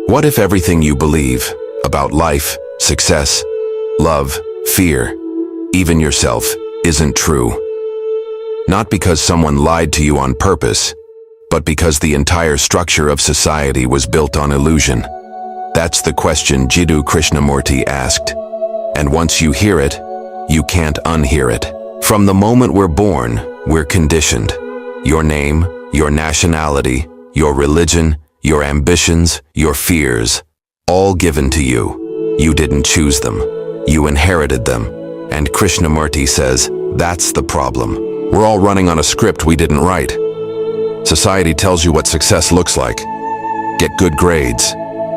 What if everything you believe about life, success, love, fear, even yourself, isn't true? Not because someone lied to you on purpose, but because the entire structure of society was built on illusion. That's the question Jiddu Krishnamurti asked. And once you hear it, you can't unhear it. From the moment we're born, we're conditioned. Your name, your nationality, your religion, your ambitions, your fears, all given to you. You didn't choose them. You inherited them. And Krishnamurti says, that's the problem. We're all running on a script we didn't write. Society tells you what success looks like. Get good grades,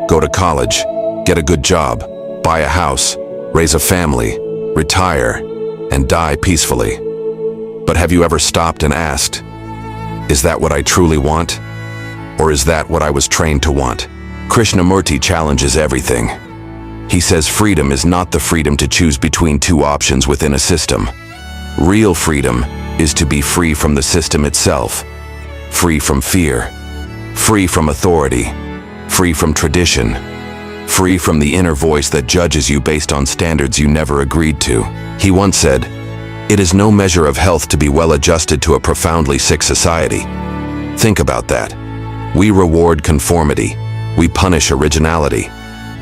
go to college, get a good job, buy a house, raise a family, retire, and die peacefully. But have you ever stopped and asked, is that what I truly want? Or is that what I was trained to want? Krishnamurti challenges everything. He says freedom is not the freedom to choose between two options within a system. Real freedom is to be free from the system itself, free from fear, free from authority, free from tradition, free from the inner voice that judges you based on standards you never agreed to. He once said, "It is no measure of health to be well adjusted to a profoundly sick society." Think about that. We reward conformity. We punish originality.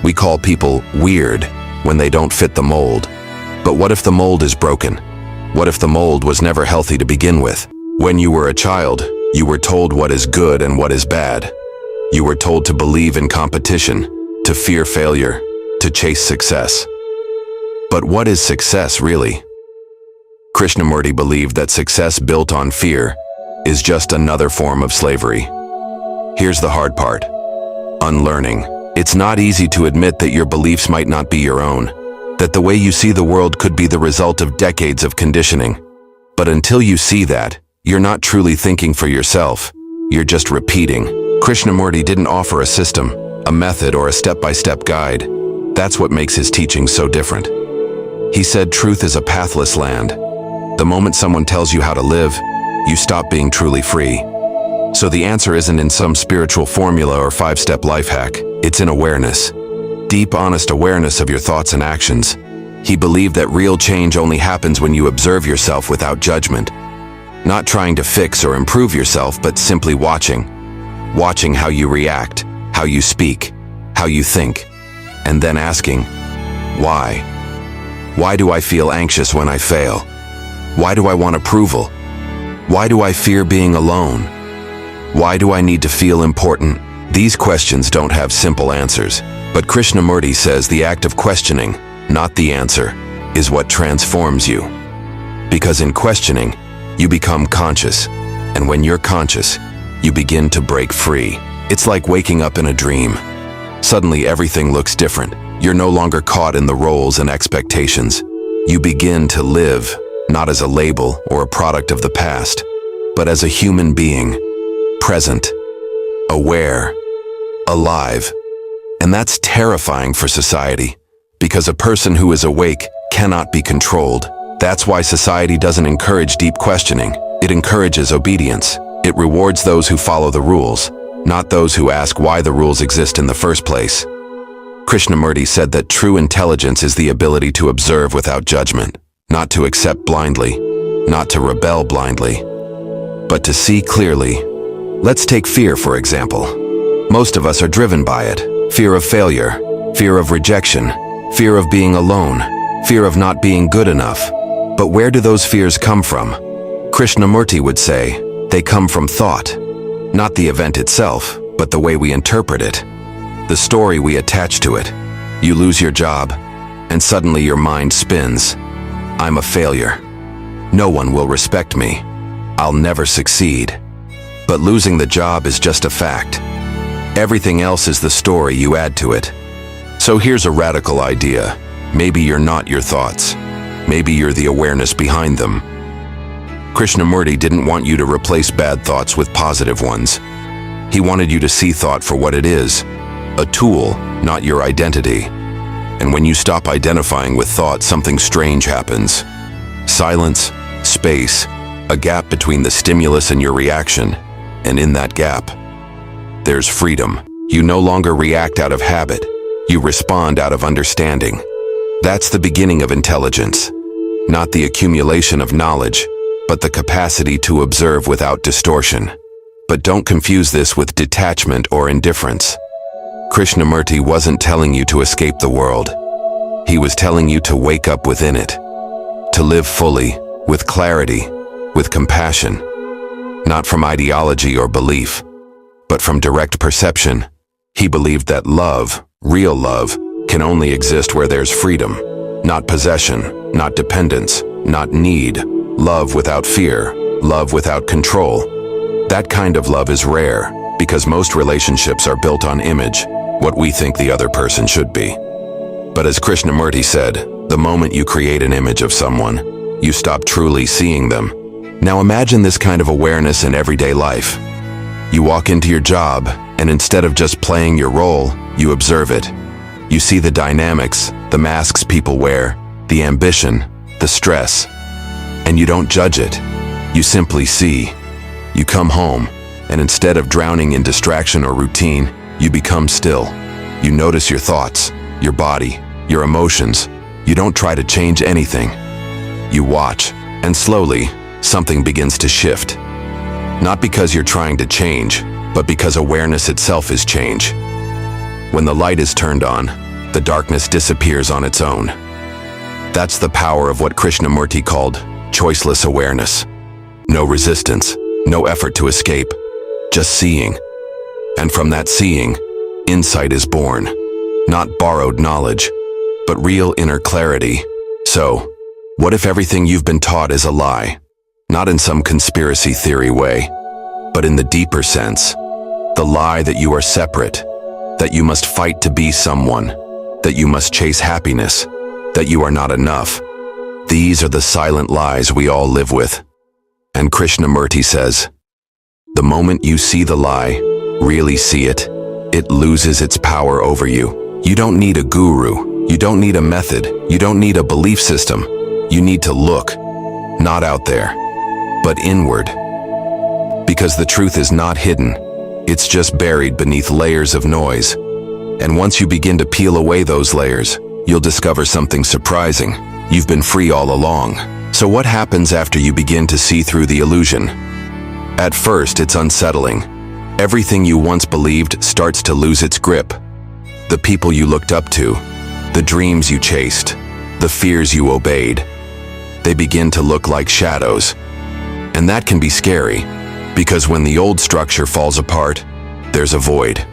We call people weird when they don't fit the mold. But what if the mold is broken? What if the mold was never healthy to begin with? When you were a child, you were told what is good and what is bad. You were told to believe in competition, to fear failure, to chase success. But what is success really? Krishnamurti believed that success built on fear is just another form of slavery. Here's the hard part: unlearning. It's not easy to admit that your beliefs might not be your own, that the way you see the world could be the result of decades of conditioning. But until you see that, you're not truly thinking for yourself. You're just repeating. Krishnamurti didn't offer a system, a method, or a step-by-step guide. That's what makes his teachings so different. He said truth is a pathless land. The moment someone tells you how to live, you stop being truly free. So the answer isn't in some spiritual formula or five-step life hack. It's in awareness. Deep, honest awareness of your thoughts and actions. He believed that real change only happens when you observe yourself without judgment. Not trying to fix or improve yourself, but simply watching. Watching how you react, how you speak, how you think, and then asking, why? Why do I feel anxious when I fail? Why do I want approval? Why do I fear being alone? Why do I need to feel important? These questions don't have simple answers, but Krishnamurti says the act of questioning, not the answer, is what transforms you. Because in questioning, you become conscious, and when you're conscious, you begin to break free. It's like waking up in a dream. Suddenly everything looks different. You're no longer caught in the roles and expectations. You begin to live, not as a label or a product of the past, but as a human being, present, aware, alive. And that's terrifying for society, because a person who is awake cannot be controlled. That's why society doesn't encourage deep questioning. It encourages obedience. It rewards those who follow the rules, not those who ask why the rules exist in the first place. Krishnamurti said that true intelligence is the ability to observe without judgment, not to accept blindly, not to rebel blindly, but to see clearly. Let's take fear, for example. Most of us are driven by it. Fear of failure, fear of rejection, fear of being alone, fear of not being good enough. But where do those fears come from? Krishnamurti would say, they come from thought. Not the event itself, but the way we interpret it. The story we attach to it. You lose your job, and suddenly your mind spins. I'm a failure. No one will respect me. I'll never succeed. But losing the job is just a fact. Everything else is the story you add to it. So here's a radical idea. Maybe you're not your thoughts. Maybe you're the awareness behind them. Krishnamurti didn't want you to replace bad thoughts with positive ones. He wanted you to see thought for what it is, a tool, not your identity. And when you stop identifying with thought, something strange happens. Silence, space, a gap between the stimulus and your reaction. And in that gap, there's freedom. You no longer react out of habit. You respond out of understanding. That's the beginning of intelligence. Not the accumulation of knowledge, but the capacity to observe without distortion. But don't confuse this with detachment or indifference. Krishnamurti wasn't telling you to escape the world. He was telling you to wake up within it, to live fully, with clarity, with compassion, not from ideology or belief, but from direct perception. He believed that love, real love, can only exist where there's freedom, not possession, not dependence, not need, love without fear, love without control. That kind of love is rare, because most relationships are built on image, what we think the other person should be. But as Krishnamurti said, the moment you create an image of someone, you stop truly seeing them. Now imagine this kind of awareness in everyday life. You walk into your job, and instead of just playing your role, you observe it. You see the dynamics, the masks people wear, the ambition, the stress. And you don't judge it. You simply see. You come home, and instead of drowning in distraction or routine, you become still. You notice your thoughts, your body, your emotions. You don't try to change anything. You watch, and slowly, something begins to shift. Not because you're trying to change, but because awareness itself is change. When the light is turned on, the darkness disappears on its own. That's the power of what Krishnamurti called choiceless awareness. No resistance, no effort to escape, just seeing. And from that seeing, insight is born. Not borrowed knowledge, but real inner clarity. So, what if everything you've been taught is a lie? Not in some conspiracy theory way, but in the deeper sense. The lie that you are separate, that you must fight to be someone, that you must chase happiness, that you are not enough. These are the silent lies we all live with. And Krishnamurti says, the moment you see the lie, really see it, it loses its power over you. You don't need a guru, you don't need a method, you don't need a belief system. You need to look, not out there, but inward. Because the truth is not hidden, it's just buried beneath layers of noise. And once you begin to peel away those layers, you'll discover something surprising. You've been free all along. So what happens after you begin to see through the illusion? At first, it's unsettling. Everything you once believed starts to lose its grip. The people you looked up to, the dreams you chased, the fears you obeyed, they begin to look like shadows. And that can be scary, because when the old structure falls apart, there's a void,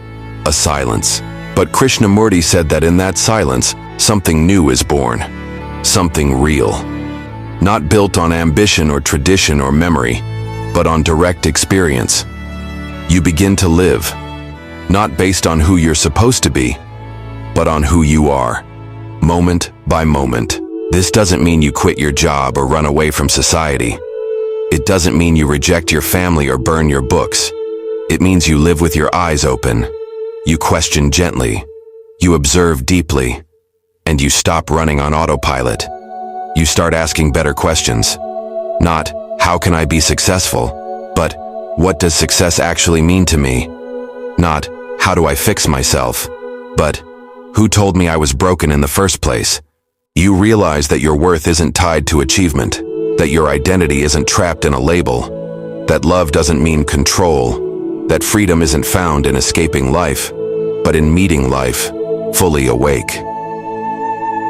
a silence. But Krishnamurti said that in that silence, something new is born, something real. Not built on ambition or tradition or memory, but on direct experience. You begin to live, not based on who you're supposed to be, but on who you are, moment by moment. This doesn't mean you quit your job or run away from society. It doesn't mean you reject your family or burn your books. It means you live with your eyes open. You question gently. You observe deeply. And you stop running on autopilot. You start asking better questions. Not, how can I be successful? But, what does success actually mean to me? Not, how do I fix myself? But, who told me I was broken in the first place? You realize that your worth isn't tied to achievement, that your identity isn't trapped in a label, that love doesn't mean control, that freedom isn't found in escaping life, but in meeting life, fully awake.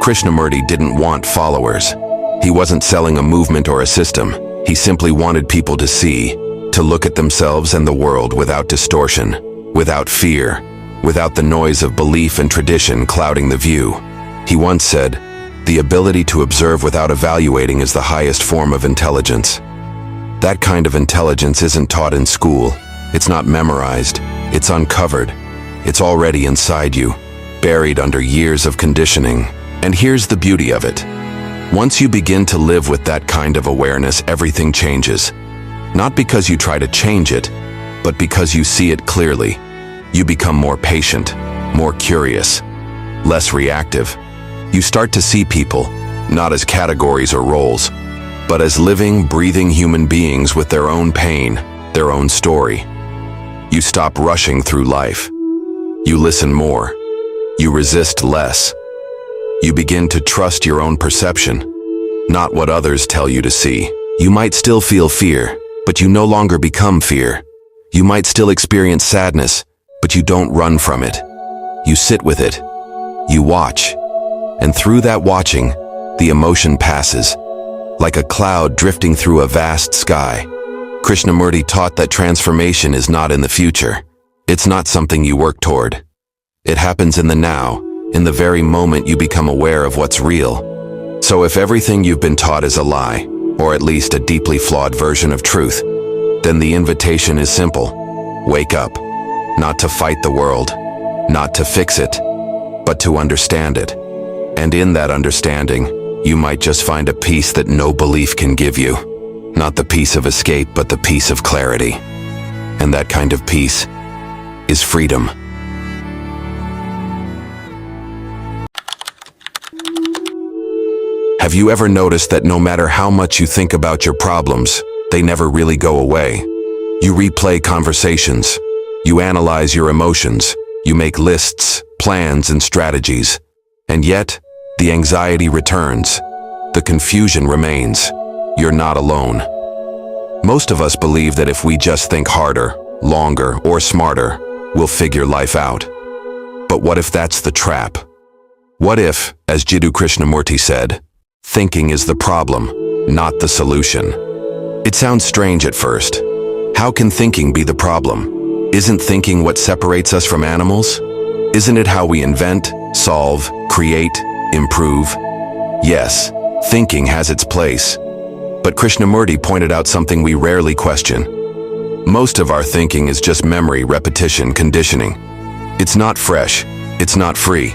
Krishnamurti didn't want followers. He wasn't selling a movement or a system. He simply wanted people to see, to look at themselves and the world without distortion, without fear, without the noise of belief and tradition clouding the view. He once said, the ability to observe without evaluating is the highest form of intelligence. That kind of intelligence isn't taught in school. It's not memorized. It's uncovered. It's already inside you, buried under years of conditioning. And here's the beauty of it. Once you begin to live with that kind of awareness, everything changes. Not because you try to change it, but because you see it clearly. You become more patient, more curious, less reactive. You start to see people, not as categories or roles, but as living, breathing human beings with their own pain, their own story. You stop rushing through life. You listen more. You resist less. You begin to trust your own perception, not what others tell you to see. You might still feel fear, but you no longer become fear. You might still experience sadness, but you don't run from it. You sit with it. You watch. And through that watching, the emotion passes, like a cloud drifting through a vast sky. Krishnamurti taught that transformation is not in the future. It's not something you work toward. It happens in the now, in the very moment you become aware of what's real. So if everything you've been taught is a lie, or at least a deeply flawed version of truth, then the invitation is simple. Wake up. Not to fight the world, not to fix it, but to understand it. And in that understanding, you might just find a peace that no belief can give you. Not the peace of escape, but the peace of clarity. And that kind of peace is freedom. Have you ever noticed that no matter how much you think about your problems, they never really go away? You replay conversations. You analyze your emotions. You make lists, plans, and strategies. And yet, the anxiety returns. The confusion remains. You're not alone. Most of us believe that if we just think harder, longer, or smarter, we'll figure life out. But what if that's the trap? What if, as Jiddu Krishnamurti said, thinking is the problem, not the solution? It sounds strange at first. How can thinking be the problem? Isn't thinking what separates us from animals? Isn't it how we invent, solve, create, improve? Yes, thinking has its place. But Krishnamurti pointed out something we rarely question. Most of our thinking is just memory, repetition, conditioning. It's not fresh. It's not free.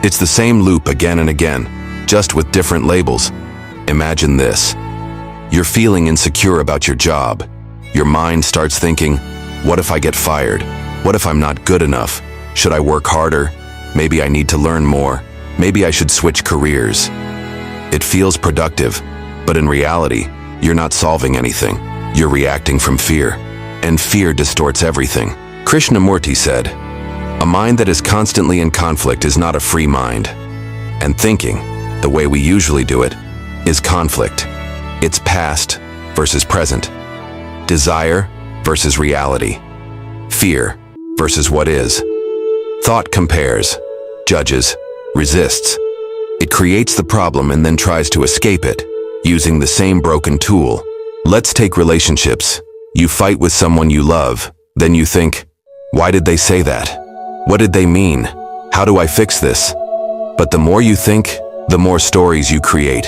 It's the same loop again and again, just with different labels. Imagine this. You're feeling insecure about your job. Your mind starts thinking, what if I get fired? What if I'm not good enough? Should I work harder? Maybe I need to learn more. Maybe I should switch careers. It feels productive, but in reality, you're not solving anything. You're reacting from fear, and fear distorts everything. Krishnamurti said, a mind that is constantly in conflict is not a free mind. And thinking, the way we usually do it, is conflict. It's past versus present. Desire versus reality. Fear versus what is. Thought compares, judges, resists. It creates the problem and then tries to escape it, using the same broken tool. Let's take relationships. You fight with someone you love, then you think, why did they say that? What did they mean? How do I fix this? But the more you think, the more stories you create.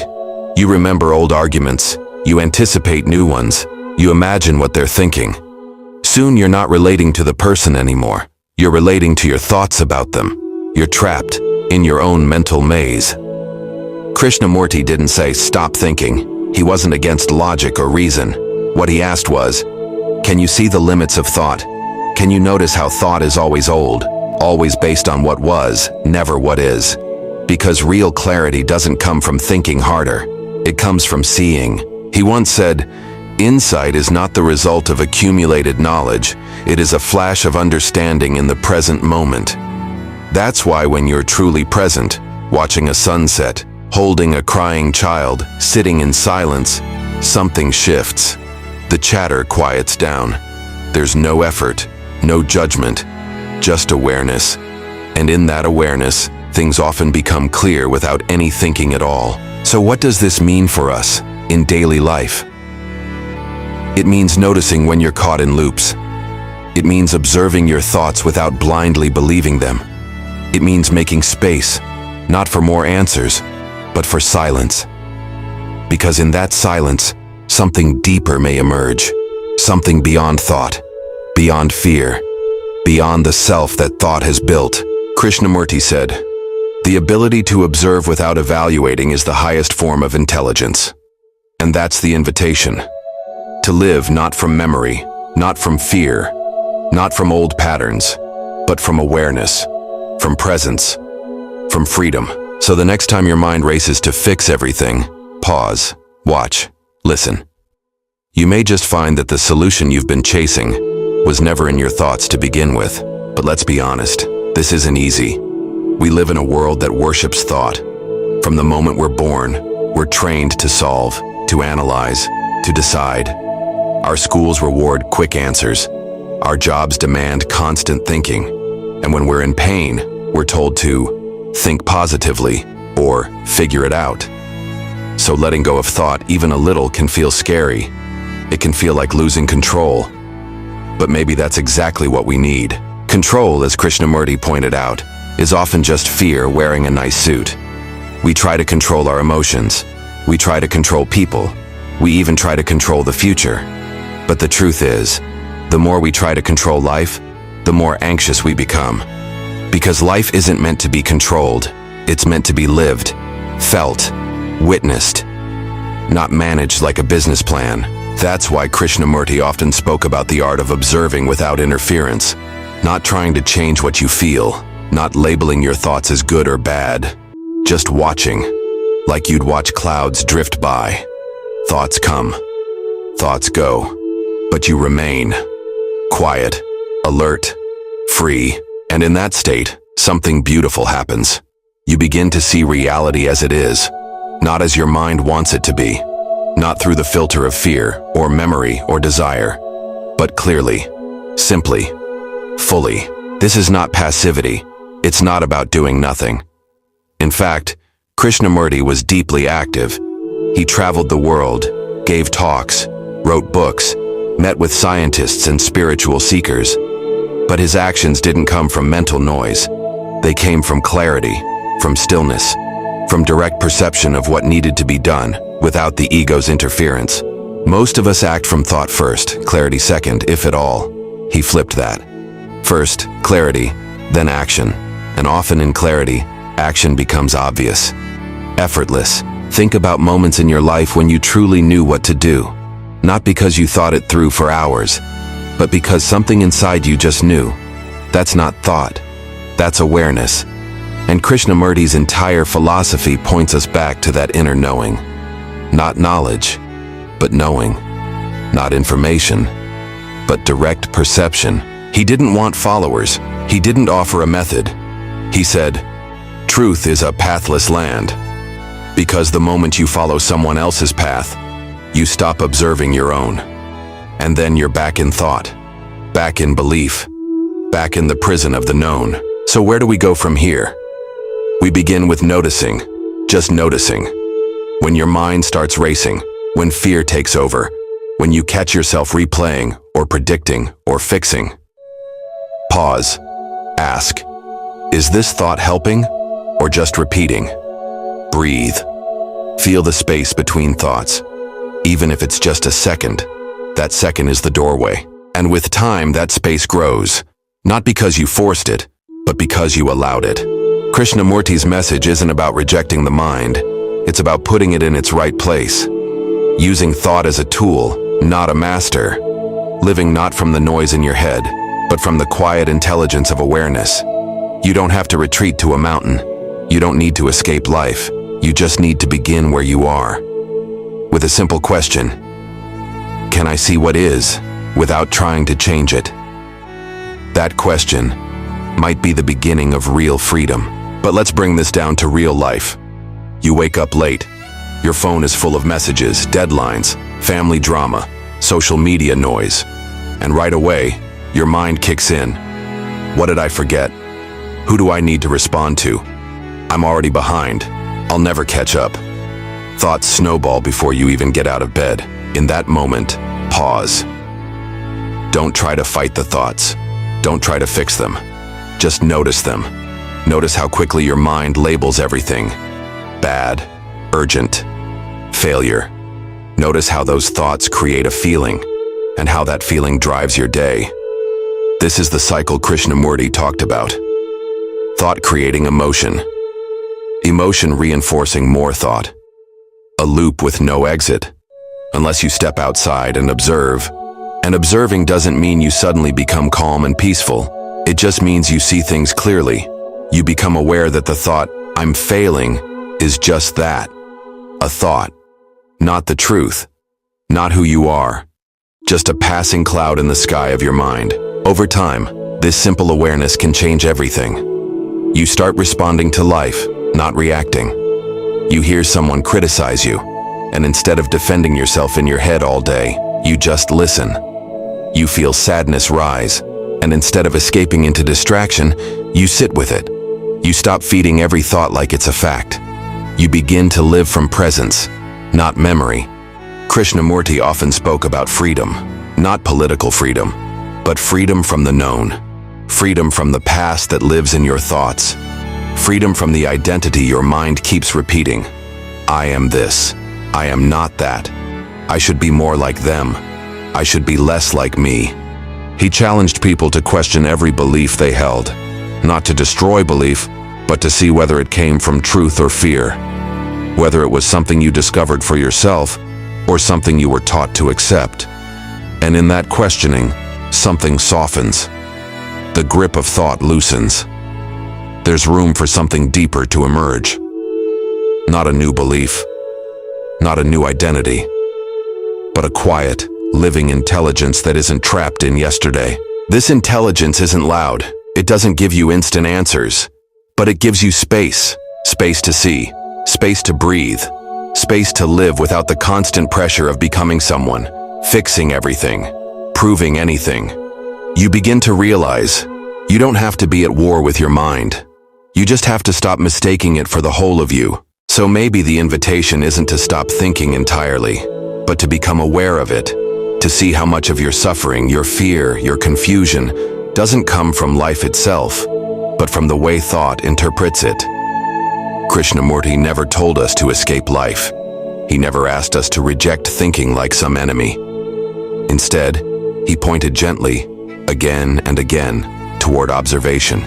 You remember old arguments. You anticipate new ones. You imagine what they're thinking. Soon you're not relating to the person anymore. You're relating to your thoughts about them. You're trapped in your own mental maze. Krishnamurti didn't say stop thinking. He wasn't against logic or reason. What he asked was, can you see the limits of thought? Can you notice how thought is always old, always based on what was, never what is? Because real clarity doesn't come from thinking harder. It comes from seeing. He once said, insight is not the result of accumulated knowledge. It is a flash of understanding in the present moment. That's why when you're truly present, watching a sunset, holding a crying child, sitting in silence, something shifts. The chatter quiets down. There's no effort, no judgment, just awareness. And in that awareness, things often become clear without any thinking at all. So what does this mean for us in daily life? It means noticing when you're caught in loops. It means observing your thoughts without blindly believing them. It means making space, not for more answers, but for silence. Because in that silence, something deeper may emerge, something beyond thought, beyond fear, beyond the self that thought has built. Krishnamurti said, the ability to observe without evaluating is the highest form of intelligence. And that's the invitation. To live not from memory, not from fear, not from old patterns, but from awareness, from presence, from freedom. So the next time your mind races to fix everything, pause, watch, listen. You may just find that the solution you've been chasing was never in your thoughts to begin with. But let's be honest, This isn't easy. We live in a world that worships thought. From the moment we're born, we're trained to solve, to analyze, to decide. Our schools reward quick answers. Our jobs demand constant thinking. And when we're in pain, we're told to think positively or figure it out. So letting go of thought even a little can feel scary. It can feel like losing control. But maybe that's exactly what we need. Control, as Krishnamurti pointed out, is often just fear wearing a nice suit. We try to control our emotions. We try to control people. We even try to control the future. But the truth is, the more we try to control life, the more anxious we become. Because life isn't meant to be controlled. It's meant to be lived, felt, witnessed, not managed like a business plan. That's why Krishnamurti often spoke about the art of observing without interference, not trying to change what you feel, not labeling your thoughts as good or bad, just watching, like you'd watch clouds drift by. Thoughts come, thoughts go, but you remain quiet, alert, free, and in that state, something beautiful happens. You begin to see reality as it is, not as your mind wants it to be, not through the filter of fear or memory or desire, but clearly, simply, fully. This is not passivity. It's not about doing nothing. In fact, Krishnamurti was deeply active. He traveled the world, gave talks, wrote books, met with scientists and spiritual seekers. But his actions didn't come from mental noise. They came from clarity, from stillness, from direct perception of what needed to be done, without the ego's interference. Most of us act from thought first, clarity second, if at all. He flipped that. First, clarity, then action. And often in clarity, action becomes obvious, effortless. Think about moments in your life when you truly knew what to do. Not because you thought it through for hours, but because something inside you just knew. That's not thought. That's awareness. And Krishnamurti's entire philosophy points us back to that inner knowing. Not knowledge, but knowing. Not information, but direct perception. He didn't want followers. He didn't offer a method. He said, truth is a pathless land. Because the moment you follow someone else's path, you stop observing your own. And then you're back in thought, back in belief, back in the prison of the known. So where do we go from here? We begin with noticing, just noticing. When your mind starts racing, when fear takes over, when you catch yourself replaying or predicting or fixing. Pause. Ask, is this thought helping or just repeating? Breathe. Feel the space between thoughts. Even if it's just a second, that second is the doorway. And with time, that space grows. Not because you forced it, but because you allowed it. Krishnamurti's message isn't about rejecting the mind. It's about putting it in its right place. Using thought as a tool, not a master. Living not from the noise in your head, but from the quiet intelligence of awareness. You don't have to retreat to a mountain. You don't need to escape life. You just need to begin where you are. With a simple question. Can I see what is, without trying to change it? That question might be the beginning of real freedom. But let's bring this down to real life. You wake up late. Your phone is full of messages, deadlines, family drama, social media noise. And right away, your mind kicks in. What did I forget? Who do I need to respond to? I'm already behind. I'll never catch up. Thoughts snowball before you even get out of bed. In that moment, pause. Don't try to fight the thoughts. Don't try to fix them. Just notice them. Notice how quickly your mind labels everything. Bad, urgent, failure. Notice how those thoughts create a feeling, and how that feeling drives your day. This is the cycle Krishnamurti talked about. Thought creating emotion. Emotion reinforcing more thought. A loop with no exit, unless you step outside and observe. And observing doesn't mean you suddenly become calm and peaceful. It just means you see things clearly. You become aware that the thought, I'm failing, is just that. A thought. Not the truth. Not who you are. Just a passing cloud in the sky of your mind. Over time, this simple awareness can change everything. You start responding to life, not reacting. You hear someone criticize you, and instead of defending yourself in your head all day, you just listen. You feel sadness rise, and instead of escaping into distraction, you sit with it. You stop feeding every thought like it's a fact. You begin to live from presence, not memory. Krishnamurti often spoke about freedom, not political freedom, but freedom from the known. Freedom from the past that lives in your thoughts. Freedom from the identity your mind keeps repeating. I am this. I am not that. I should be more like them. I should be less like me. He challenged people to question every belief they held, not to destroy belief, but to see whether it came from truth or fear, whether it was something you discovered for yourself or something you were taught to accept. And in that questioning, something softens. The grip of thought loosens. There's room for something deeper to emerge. Not a new belief, not a new identity, but a quiet, living intelligence that isn't trapped in yesterday. This intelligence isn't loud. It doesn't give you instant answers, but it gives you space. Space to see, space to breathe, space to live without the constant pressure of becoming someone, fixing everything, proving anything. You begin to realize you don't have to be at war with your mind. You just have to stop mistaking it for the whole of you. So maybe the invitation isn't to stop thinking entirely, but to become aware of it, to see how much of your suffering, your fear, your confusion doesn't come from life itself, but from the way thought interprets it. Krishnamurti never told us to escape life. He never asked us to reject thinking like some enemy. Instead, he pointed gently, again and again, toward observation,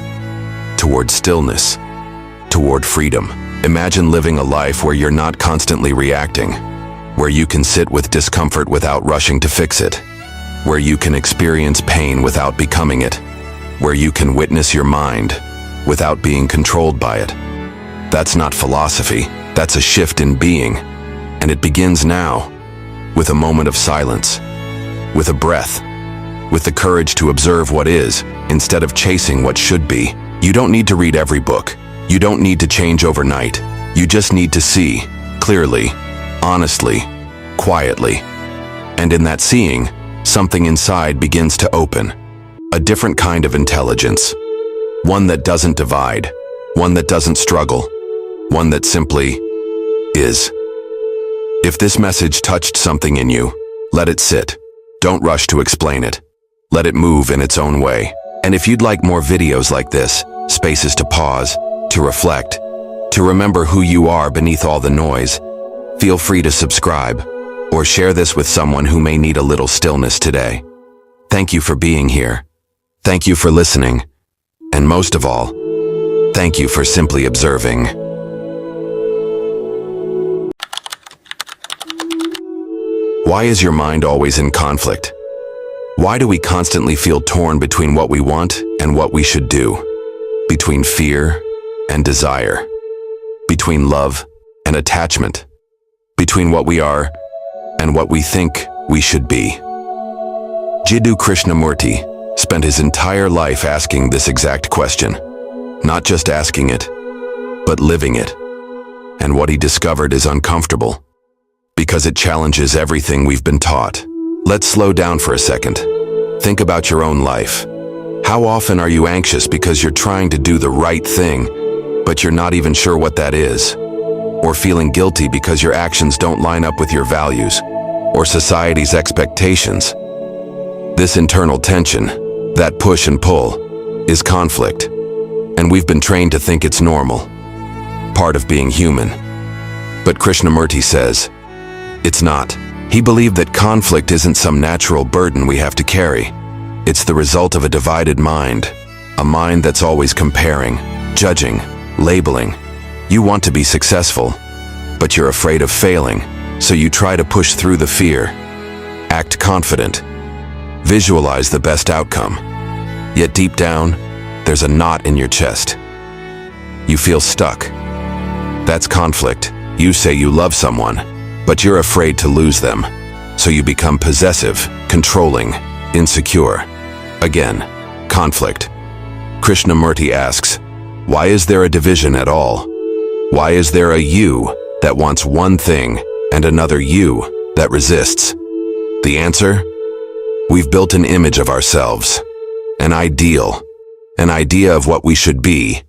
toward stillness, toward freedom. Imagine living a life where you're not constantly reacting, where you can sit with discomfort without rushing to fix it, where you can experience pain without becoming it, where you can witness your mind without being controlled by it. That's not philosophy, that's a shift in being, and it begins now, with a moment of silence, with a breath, with the courage to observe what is, instead of chasing what should be. You don't need to read every book. You don't need to change overnight. You just need to see, clearly, honestly, quietly. And in that seeing, something inside begins to open. A different kind of intelligence. One that doesn't divide. One that doesn't struggle. One that simply is. If this message touched something in you, let it sit. Don't rush to explain it. Let it move in its own way. And if you'd like more videos like this, spaces to pause, to reflect, to remember who you are beneath all the noise, feel free to subscribe or share this with someone who may need a little stillness today. Thank you for being here. Thank you for listening. And most of all, thank you for simply observing. Why is your mind always in conflict? Why do we constantly feel torn between what we want and what we should do? Between fear and desire, between love and attachment, between what we are and what we think we should be. Jiddu Krishnamurti spent his entire life asking this exact question, not just asking it, but living it. And what he discovered is uncomfortable, because it challenges everything we've been taught. Let's slow down for a second. Think about your own life. How often are you anxious because you're trying to do the right thing, but you're not even sure what that is? Or feeling guilty because your actions don't line up with your values or society's expectations? This internal tension, that push and pull, is conflict, and we've been trained to think it's normal, part of being human. But Krishnamurti says, it's not. He believed that conflict isn't some natural burden we have to carry. It's the result of a divided mind, a mind that's always comparing, judging, labeling. You want to be successful, but you're afraid of failing, so you try to push through the fear. Act confident. Visualize the best outcome. Yet deep down, there's a knot in your chest. You feel stuck. That's conflict. You say you love someone, but you're afraid to lose them, so you become possessive, controlling, insecure. Again, conflict. Krishnamurti asks, Why is there a division at all? Why is there a you that wants one thing and another you that resists? The answer? We've built an image of ourselves, an ideal, an idea of what we should be: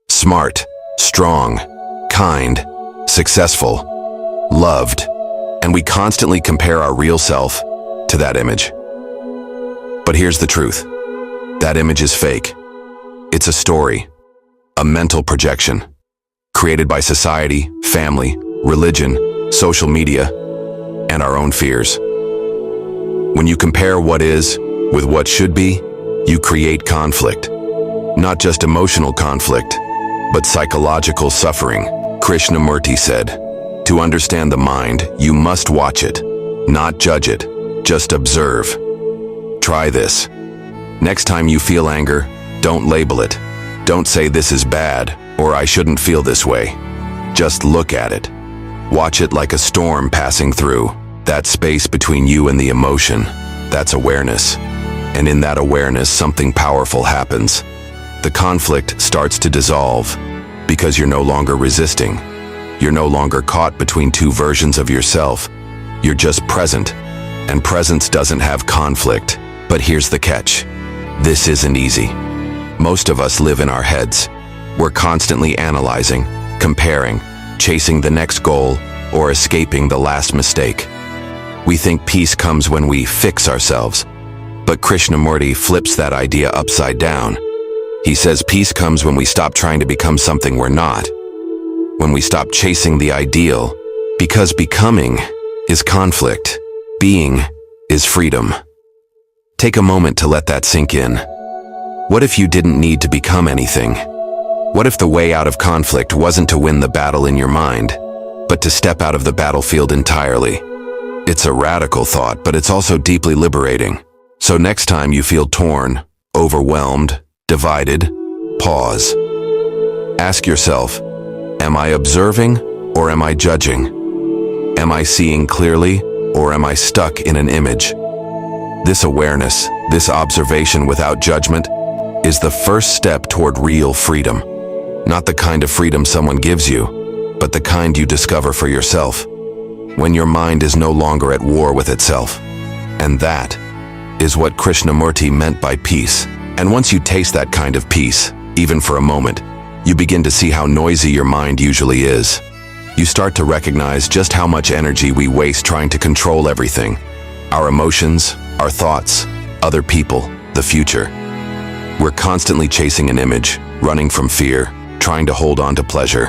smart, strong, kind, successful, loved, and we constantly compare our real self to that image. But here's the truth. That image is fake. It's a story, a mental projection, created by society, family, religion, social media, and our own fears. When you compare what is with what should be, you create conflict. Not just emotional conflict, but psychological suffering. Krishnamurti said, "To understand the mind, you must watch it, not judge it, just observe." Try this. Next time you feel anger, don't label it. Don't say this is bad or I shouldn't feel this way. Just look at it. Watch it like a storm passing through. That space between you and the emotion, that's awareness. And in that awareness, something powerful happens. The conflict starts to dissolve because you're no longer resisting. You're no longer caught between two versions of yourself. You're just present, and presence doesn't have conflict. But here's the catch. This isn't easy. Most of us live in our heads. We're constantly analyzing, comparing, chasing the next goal, or escaping the last mistake. We think peace comes when we fix ourselves. But Krishnamurti flips that idea upside down. He says peace comes when we stop trying to become something we're not. When we stop chasing the ideal, because becoming is conflict. Being is freedom. Take a moment to let that sink in. What if you didn't need to become anything? What if the way out of conflict wasn't to win the battle in your mind, but to step out of the battlefield entirely? It's a radical thought, but it's also deeply liberating. So next time you feel torn, overwhelmed, divided, pause. Ask yourself, am I observing or am I judging? Am I seeing clearly or am I stuck in an image? This awareness, this observation without judgment, is the first step toward real freedom. Not the kind of freedom someone gives you, but the kind you discover for yourself. When your mind is no longer at war with itself. And that is what Krishnamurti meant by peace. And once you taste that kind of peace, even for a moment, you begin to see how noisy your mind usually is. You start to recognize just how much energy we waste trying to control everything. Our emotions, our thoughts, other people, the future. We're constantly chasing an image, running from fear, trying to hold on to pleasure.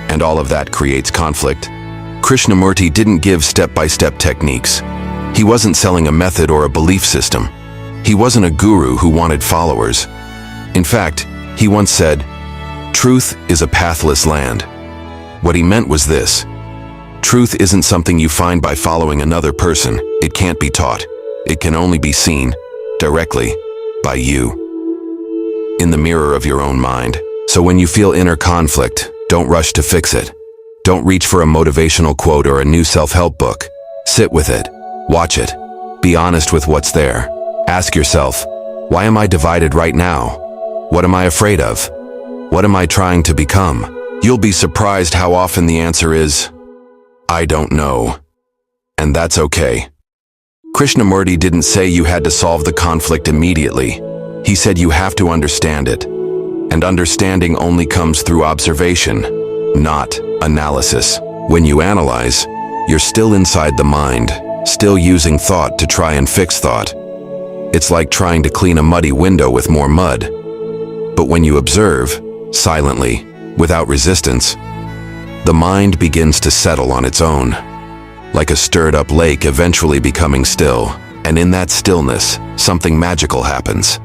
And all of that creates conflict. Krishnamurti didn't give step-by-step techniques. He wasn't selling a method or a belief system. He wasn't a guru who wanted followers. In fact, he once said, "Truth is a pathless land." What he meant was this: truth isn't something you find by following another person. It can't be taught. It can only be seen, directly, by you. In the mirror of your own mind. So when you feel inner conflict, don't rush to fix it. Don't reach for a motivational quote or a new self-help book. Sit with it. Watch it. Be honest with what's there. Ask yourself, why am I divided right now? What am I afraid of? What am I trying to become? You'll be surprised how often the answer is, I don't know. And that's okay. Krishnamurti didn't say you had to solve the conflict immediately. He said you have to understand it. And understanding only comes through observation, not analysis. When you analyze, you're still inside the mind, still using thought to try and fix thought. It's like trying to clean a muddy window with more mud. But when you observe, silently, without resistance, the mind begins to settle on its own, like a stirred-up lake eventually becoming still. And in that stillness, something magical happens.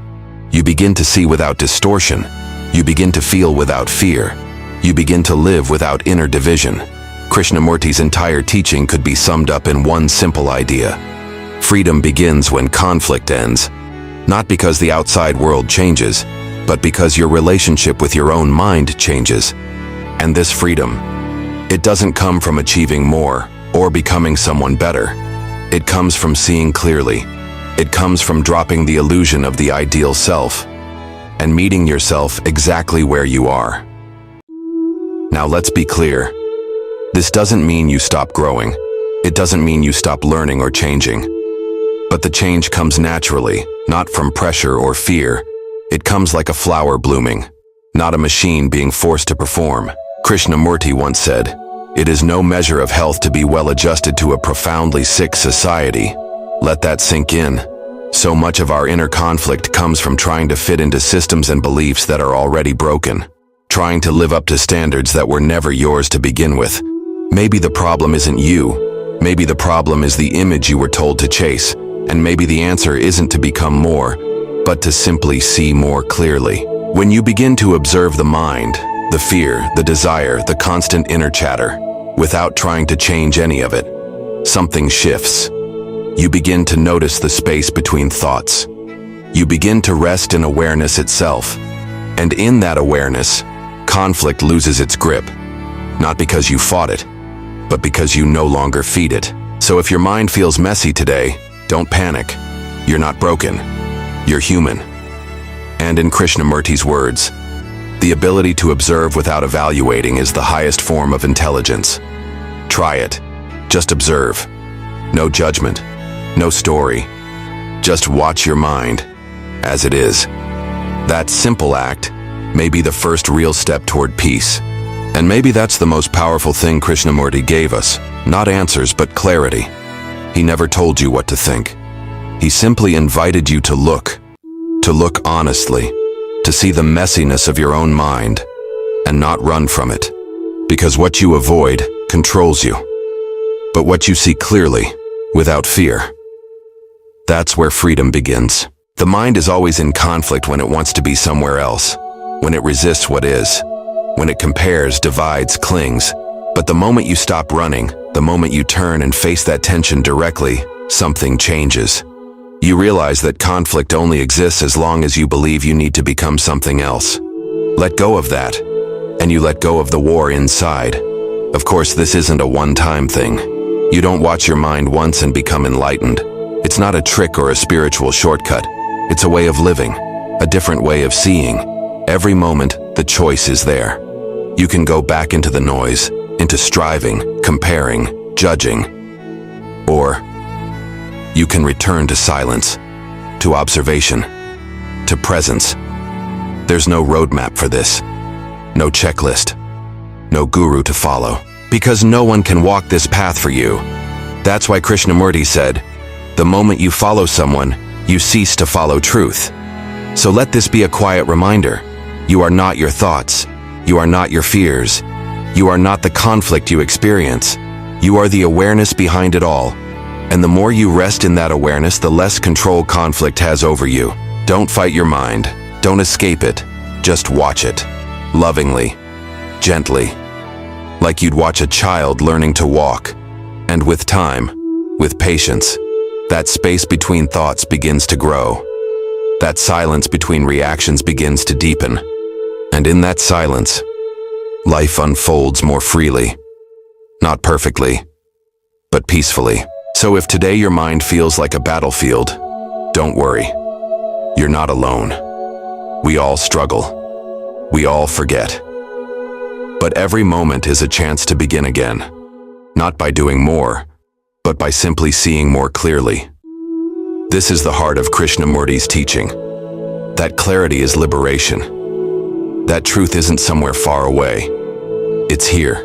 You begin to see without distortion. You begin to feel without fear. You begin to live without inner division. Krishnamurti's entire teaching could be summed up in one simple idea. Freedom begins when conflict ends, not because the outside world changes, but because your relationship with your own mind changes. And this freedom, it doesn't come from achieving more or becoming someone better. It comes from seeing clearly. It comes from dropping the illusion of the ideal self. and meeting yourself exactly where you are. Now let's be clear. This doesn't mean you stop growing. It doesn't mean you stop learning or changing. But the change comes naturally, not from pressure or fear. It comes like a flower blooming, not a machine being forced to perform. Krishnamurti once said, "It is no measure of health to be well adjusted to a profoundly sick society." Let that sink in. So much of our inner conflict comes from trying to fit into systems and beliefs that are already broken, trying to live up to standards that were never yours to begin with. Maybe the problem isn't you. Maybe the problem is the image you were told to chase, and maybe the answer isn't to become more, but to simply see more clearly. When you begin to observe the mind, the fear, the desire, the constant inner chatter, without trying to change any of it, something shifts. You begin to notice the space between thoughts. You begin to rest in awareness itself. And in that awareness, conflict loses its grip. Not because you fought it, but because you no longer feed it. So if your mind feels messy today, don't panic. You're not broken. You're human. And in Krishnamurti's words, the ability to observe without evaluating is the highest form of intelligence. Try it. Just observe. No judgment. No story. Just watch your mind as it is. That simple act may be the first real step toward peace. And maybe that's the most powerful thing Krishnamurti gave us. Not answers, but clarity. He never told you what to think. He simply invited you to look honestly, to see the messiness of your own mind, and not run from it. Because what you avoid controls you. But what you see clearly, without fear, that's where freedom begins. The mind is always in conflict when it wants to be somewhere else, when it resists what is, when it compares, divides, clings. But the moment you stop running, the moment you turn and face that tension directly, something changes. You realize that conflict only exists as long as you believe you need to become something else. Let go of that, and you let go of the war inside. Of course, this isn't a one-time thing. You don't watch your mind once and become enlightened. It's not a trick or a spiritual shortcut. It's a way of living, a different way of seeing. Every moment, the choice is there. You can go back into the noise, into striving, comparing, judging. Or you can return to silence, to observation, to presence. There's no roadmap for this, no checklist, no guru to follow, because no one can walk this path for you. That's why Krishnamurti said, the moment you follow someone, you cease to follow truth. So let this be a quiet reminder. You are not your thoughts. You are not your fears. You are not the conflict you experience. You are the awareness behind it all. And the more you rest in that awareness, the less control conflict has over you. Don't fight your mind. Don't escape it. Just watch it. Lovingly. Gently. Like you'd watch a child learning to walk. And with time, with patience, that space between thoughts begins to grow. That silence between reactions begins to deepen. And in that silence, life unfolds more freely. Not perfectly, but peacefully. So if today your mind feels like a battlefield, don't worry. You're not alone. We all struggle. We all forget. But every moment is a chance to begin again. Not by doing more, but by simply seeing more clearly. This is the heart of Krishnamurti's teaching. That clarity is liberation. That truth isn't somewhere far away. It's here,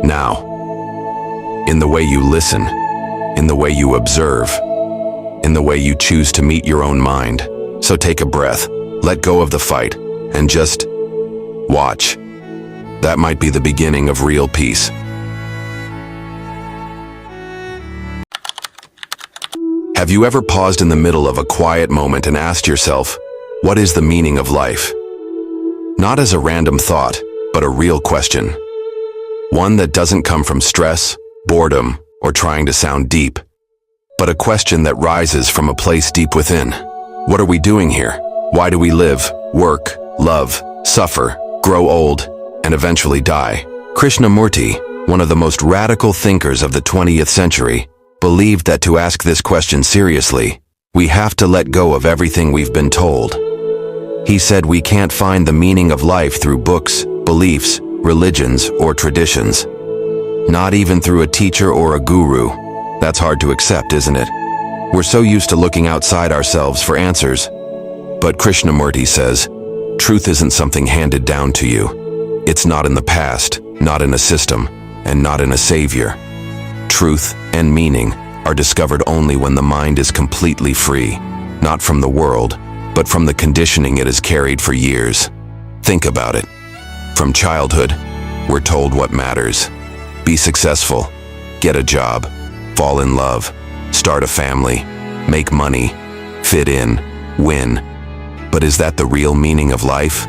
now. In the way you listen, in the way you observe, in the way you choose to meet your own mind. So take a breath, let go of the fight, and just watch. That might be the beginning of real peace. Have you ever paused in the middle of a quiet moment and asked yourself, what is the meaning of life? Not as a random thought, but a real question. One that doesn't come from stress, boredom, or trying to sound deep, but a question that rises from a place deep within. What are we doing here? Why do we live, work, love, suffer, grow old, and eventually die? Krishnamurti, one of the most radical thinkers of the 20th century, believed that to ask this question seriously, we have to let go of everything we've been told. He said we can't find the meaning of life through books, beliefs, religions, or traditions. Not even through a teacher or a guru. That's hard to accept, isn't it? We're so used to looking outside ourselves for answers. But Krishnamurti says, truth isn't something handed down to you. It's not in the past, not in a system, and not in a savior. Truth and meaning are discovered only when the mind is completely free, not from the world, but from the conditioning it has carried for years. Think about it. From childhood, we're told what matters. Be successful, get a job, fall in love, start a family, make money, fit in, win. But is that the real meaning of life?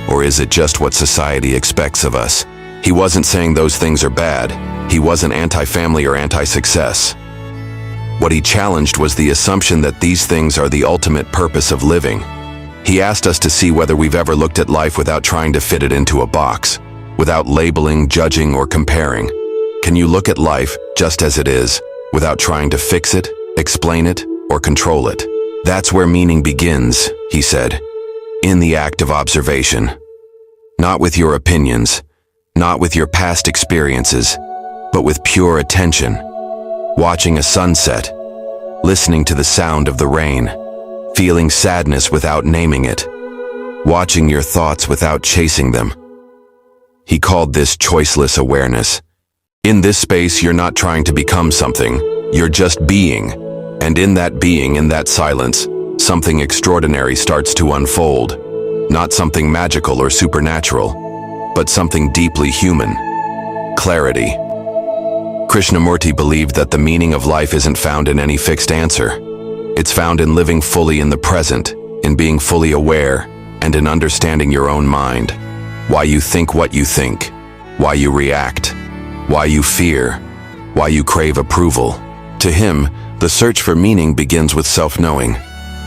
Or is it just what society expects of us? He wasn't saying those things are bad. He wasn't anti-family or anti-success. What he challenged was the assumption that these things are the ultimate purpose of living. He asked us to see whether we've ever looked at life without trying to fit it into a box, without labeling, judging, or comparing. Can you look at life just as it is, without trying to fix it, explain it, or control it? That's where meaning begins, he said, in the act of observation. Not with your opinions, not with your past experiences, but with pure attention. Watching a sunset, listening to the sound of the rain, feeling sadness without naming it, watching your thoughts without chasing them. He called this choiceless awareness. In this space, you're not trying to become something, you're just being. And in that being, in that silence, something extraordinary starts to unfold. Not something magical or supernatural, but something deeply human. Clarity. Krishnamurti believed that the meaning of life isn't found in any fixed answer. It's found in living fully in the present, in being fully aware, and in understanding your own mind. Why you think what you think, why you react, why you fear, why you crave approval. To him, the search for meaning begins with self-knowing,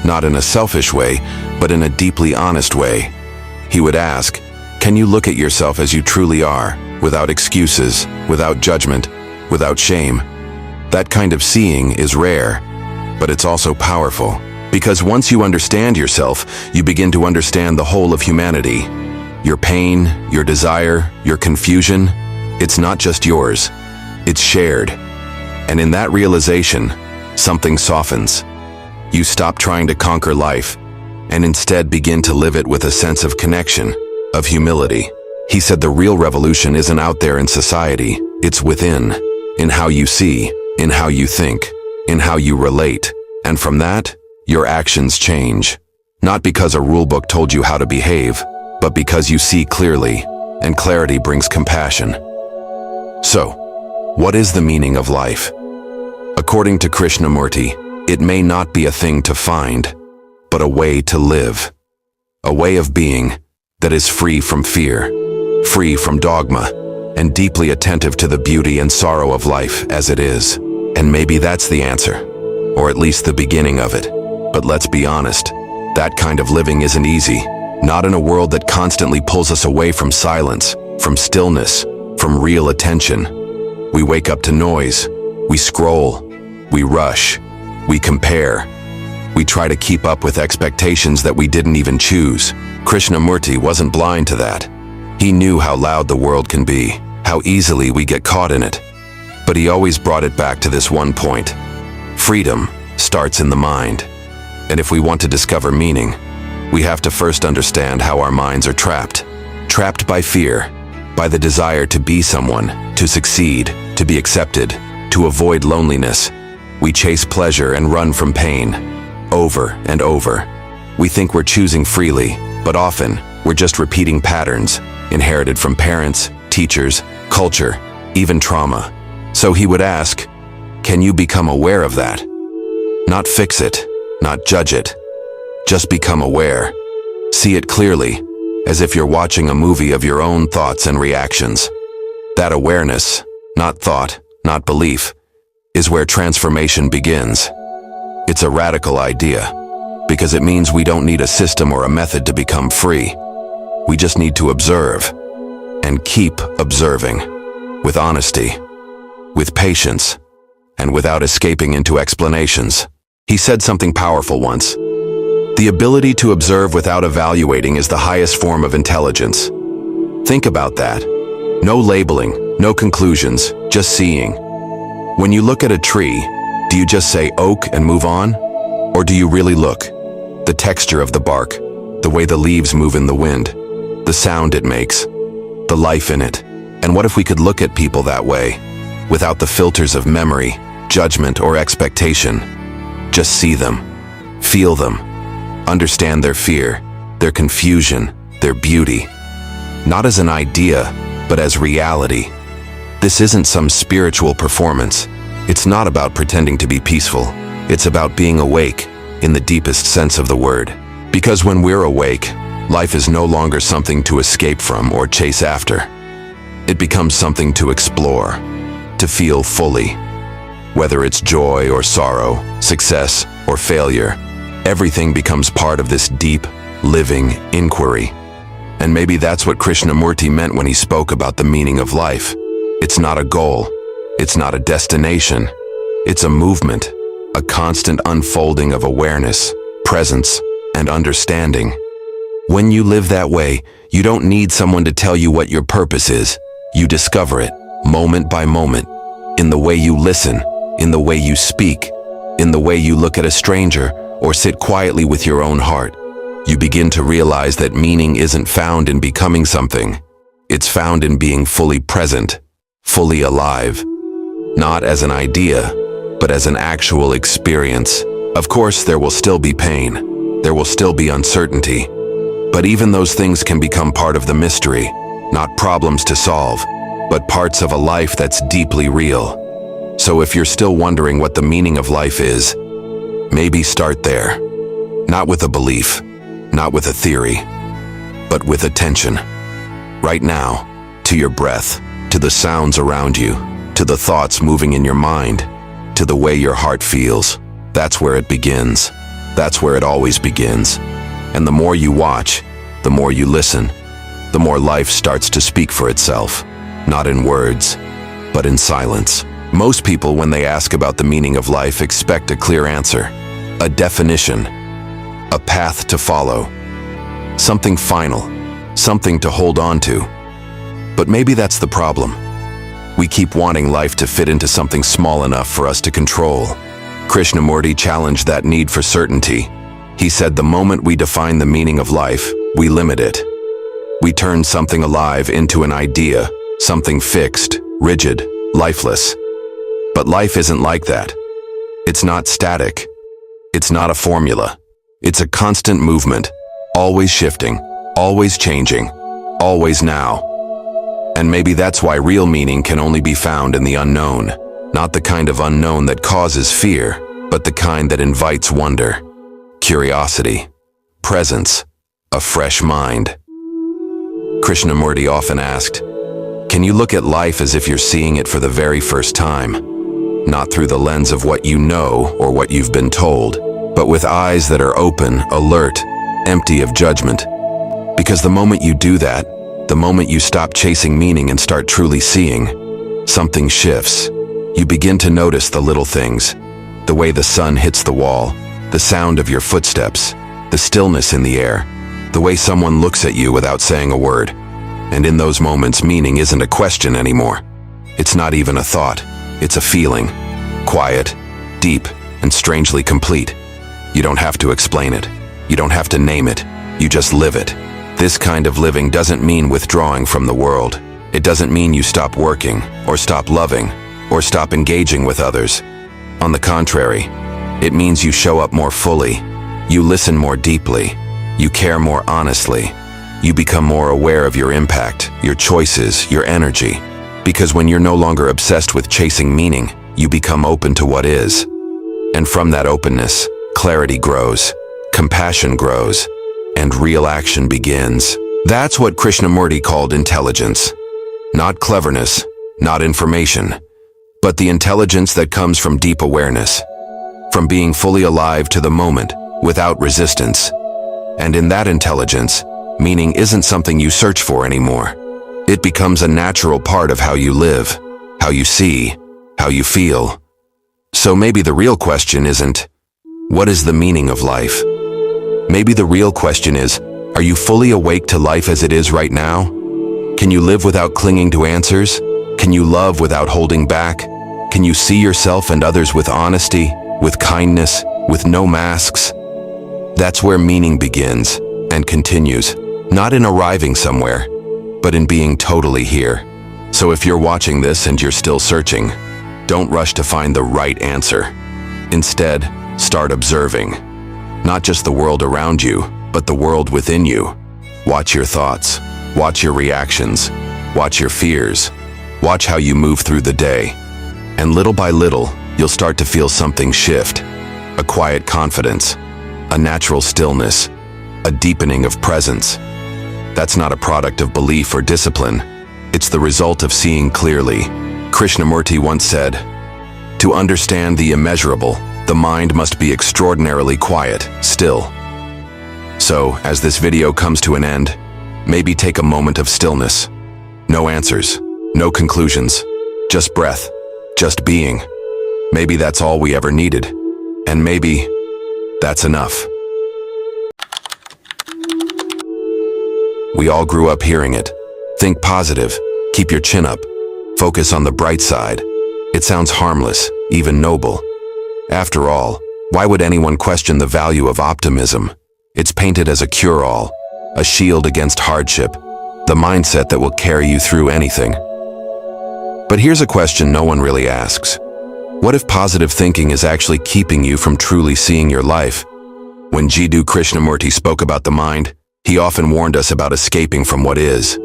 not in a selfish way, but in a deeply honest way. He would ask, can you look at yourself as you truly are, without excuses, without judgment, without shame? That kind of seeing is rare, but it's also powerful. Because once you understand yourself, you begin to understand the whole of humanity. Your pain, your desire, your confusion, it's not just yours, it's shared. And in that realization, something softens. You stop trying to conquer life, and instead begin to live it with a sense of connection, of humility. He said the real revolution isn't out there in society, it's within, in how you see, in how you think, in how you relate. And from that, your actions change. Not because a rulebook told you how to behave, but because you see clearly, and clarity brings compassion. So, what is the meaning of life? According to Krishnamurti, it may not be a thing to find, but a way to live. A way of being that is free from fear, free from dogma, and deeply attentive to the beauty and sorrow of life as it is. And maybe that's the answer, or at least the beginning of it. But let's be honest, that kind of living isn't easy. Not in a world that constantly pulls us away from silence, from stillness, from real attention. We wake up to noise, we scroll, we rush, we compare. We try to keep up with expectations that we didn't even choose. Krishnamurti wasn't blind to that. He knew how loud the world can be, how easily we get caught in it. But he always brought it back to this one point. Freedom starts in the mind. And if we want to discover meaning, we have to first understand how our minds are trapped. Trapped by fear, by the desire to be someone, to succeed, to be accepted, to avoid loneliness. We chase pleasure and run from pain, over and over. We think we're choosing freely, but often we're just repeating patterns, inherited from parents, teachers, culture, even trauma. So he would ask, can you become aware of that? Not fix it, not judge it. Just become aware. See it clearly, as if you're watching a movie of your own thoughts and reactions. That awareness, not thought, not belief, is where transformation begins. It's a radical idea, because it means we don't need a system or a method to become free. We just need to observe, and keep observing, with honesty, with patience, and without escaping into explanations. He said something powerful once. The ability to observe without evaluating is the highest form of intelligence. Think about that. No labeling, no conclusions, just seeing. When you look at a tree, do you just say oak and move on? Or do you really look? The texture of the bark, the way the leaves move in the wind, the sound it makes, the life in it. And what if we could look at people that way, without the filters of memory, judgment, or expectation? Just see them, feel them, understand their fear, their confusion, their beauty. Not as an idea, but as reality. This isn't some spiritual performance. It's not about pretending to be peaceful. It's about being awake, in the deepest sense of the word. Because when we're awake, life is no longer something to escape from or chase after. It becomes something to explore, to feel fully. Whether it's joy or sorrow, success or failure, everything becomes part of this deep, living inquiry. And maybe that's what Krishnamurti meant when he spoke about the meaning of life. It's not a goal. It's not a destination. It's a movement, a constant unfolding of awareness, presence, and understanding. When you live that way, you don't need someone to tell you what your purpose is. You discover it, moment by moment, in the way you listen, in the way you speak, in the way you look at a stranger or sit quietly with your own heart. You begin to realize that meaning isn't found in becoming something. It's found in being fully present, fully alive. Not as an idea, but as an actual experience. Of course, there will still be pain. There will still be uncertainty. But even those things can become part of the mystery, not problems to solve, but parts of a life that's deeply real. So if you're still wondering what the meaning of life is, maybe start there. Not with a belief, not with a theory, but with attention. Right now, to your breath, to the sounds around you, to the thoughts moving in your mind, to the way your heart feels. That's where it begins. That's where it always begins. And the more you watch, the more you listen, the more life starts to speak for itself, not in words, but in silence. Most people, when they ask about the meaning of life, expect a clear answer, a definition, a path to follow, something final, something to hold on to. But maybe that's the problem. We keep wanting life to fit into something small enough for us to control. Krishnamurti challenged that need for certainty. He said the moment we define the meaning of life, we limit it. We turn something alive into an idea, something fixed, rigid, lifeless. But life isn't like that. It's not static. It's not a formula. It's a constant movement, always shifting, always changing, always now. And maybe that's why real meaning can only be found in the unknown, not the kind of unknown that causes fear, but the kind that invites wonder, curiosity, presence, a fresh mind. Krishnamurti often asked, can you look at life as if you're seeing it for the very first time? Not through the lens of what you know or what you've been told, but with eyes that are open, alert, empty of judgment. Because the moment you do that, the moment you stop chasing meaning and start truly seeing, something shifts. You begin to notice the little things, the way the sun hits the wall, the sound of your footsteps, the stillness in the air, the way someone looks at you without saying a word. And in those moments, meaning isn't a question anymore. It's not even a thought. It's a feeling, quiet, deep, and strangely complete. You don't have to explain it. You don't have to name it. You just live it. This kind of living doesn't mean withdrawing from the world. It doesn't mean you stop working, or stop loving, or stop engaging with others. On the contrary, it means you show up more fully. You listen more deeply. You care more honestly. You become more aware of your impact, your choices, your energy. Because when you're no longer obsessed with chasing meaning, you become open to what is. And from that openness, clarity grows, compassion grows, and real action begins. That's what Krishnamurti called intelligence. Not cleverness, not information, but the intelligence that comes from deep awareness, from being fully alive to the moment, without resistance. And in that intelligence, meaning isn't something you search for anymore. It becomes a natural part of how you live, how you see, how you feel. So maybe the real question isn't, what is the meaning of life? Maybe the real question is, are you fully awake to life as it is right now? Can you live without clinging to answers? Can you love without holding back? Can you see yourself and others with honesty, with kindness, with no masks? That's where meaning begins and continues, not in arriving somewhere, but in being totally here. So if you're watching this and you're still searching, don't rush to find the right answer. Instead, start observing. Not just the world around you, but the world within you. Watch your thoughts. Watch your reactions. Watch your fears. Watch how you move through the day. And little by little, you'll start to feel something shift. A quiet confidence. A natural stillness. A deepening of presence. That's not a product of belief or discipline. It's the result of seeing clearly. Krishnamurti once said, "To understand the immeasurable, the mind must be extraordinarily quiet, still." So, as this video comes to an end, maybe take a moment of stillness. No answers, no conclusions, just breath, just being. Maybe that's all we ever needed. And maybe that's enough. We all grew up hearing it. Think positive, keep your chin up, focus on the bright side. It sounds harmless, even noble. After all, why would anyone question the value of optimism? It's painted as a cure-all, a shield against hardship, the mindset that will carry you through anything. But here's a question no one really asks. What if positive thinking is actually keeping you from truly seeing your life? When Jiddu Krishnamurti spoke about the mind, he often warned us about escaping from what is.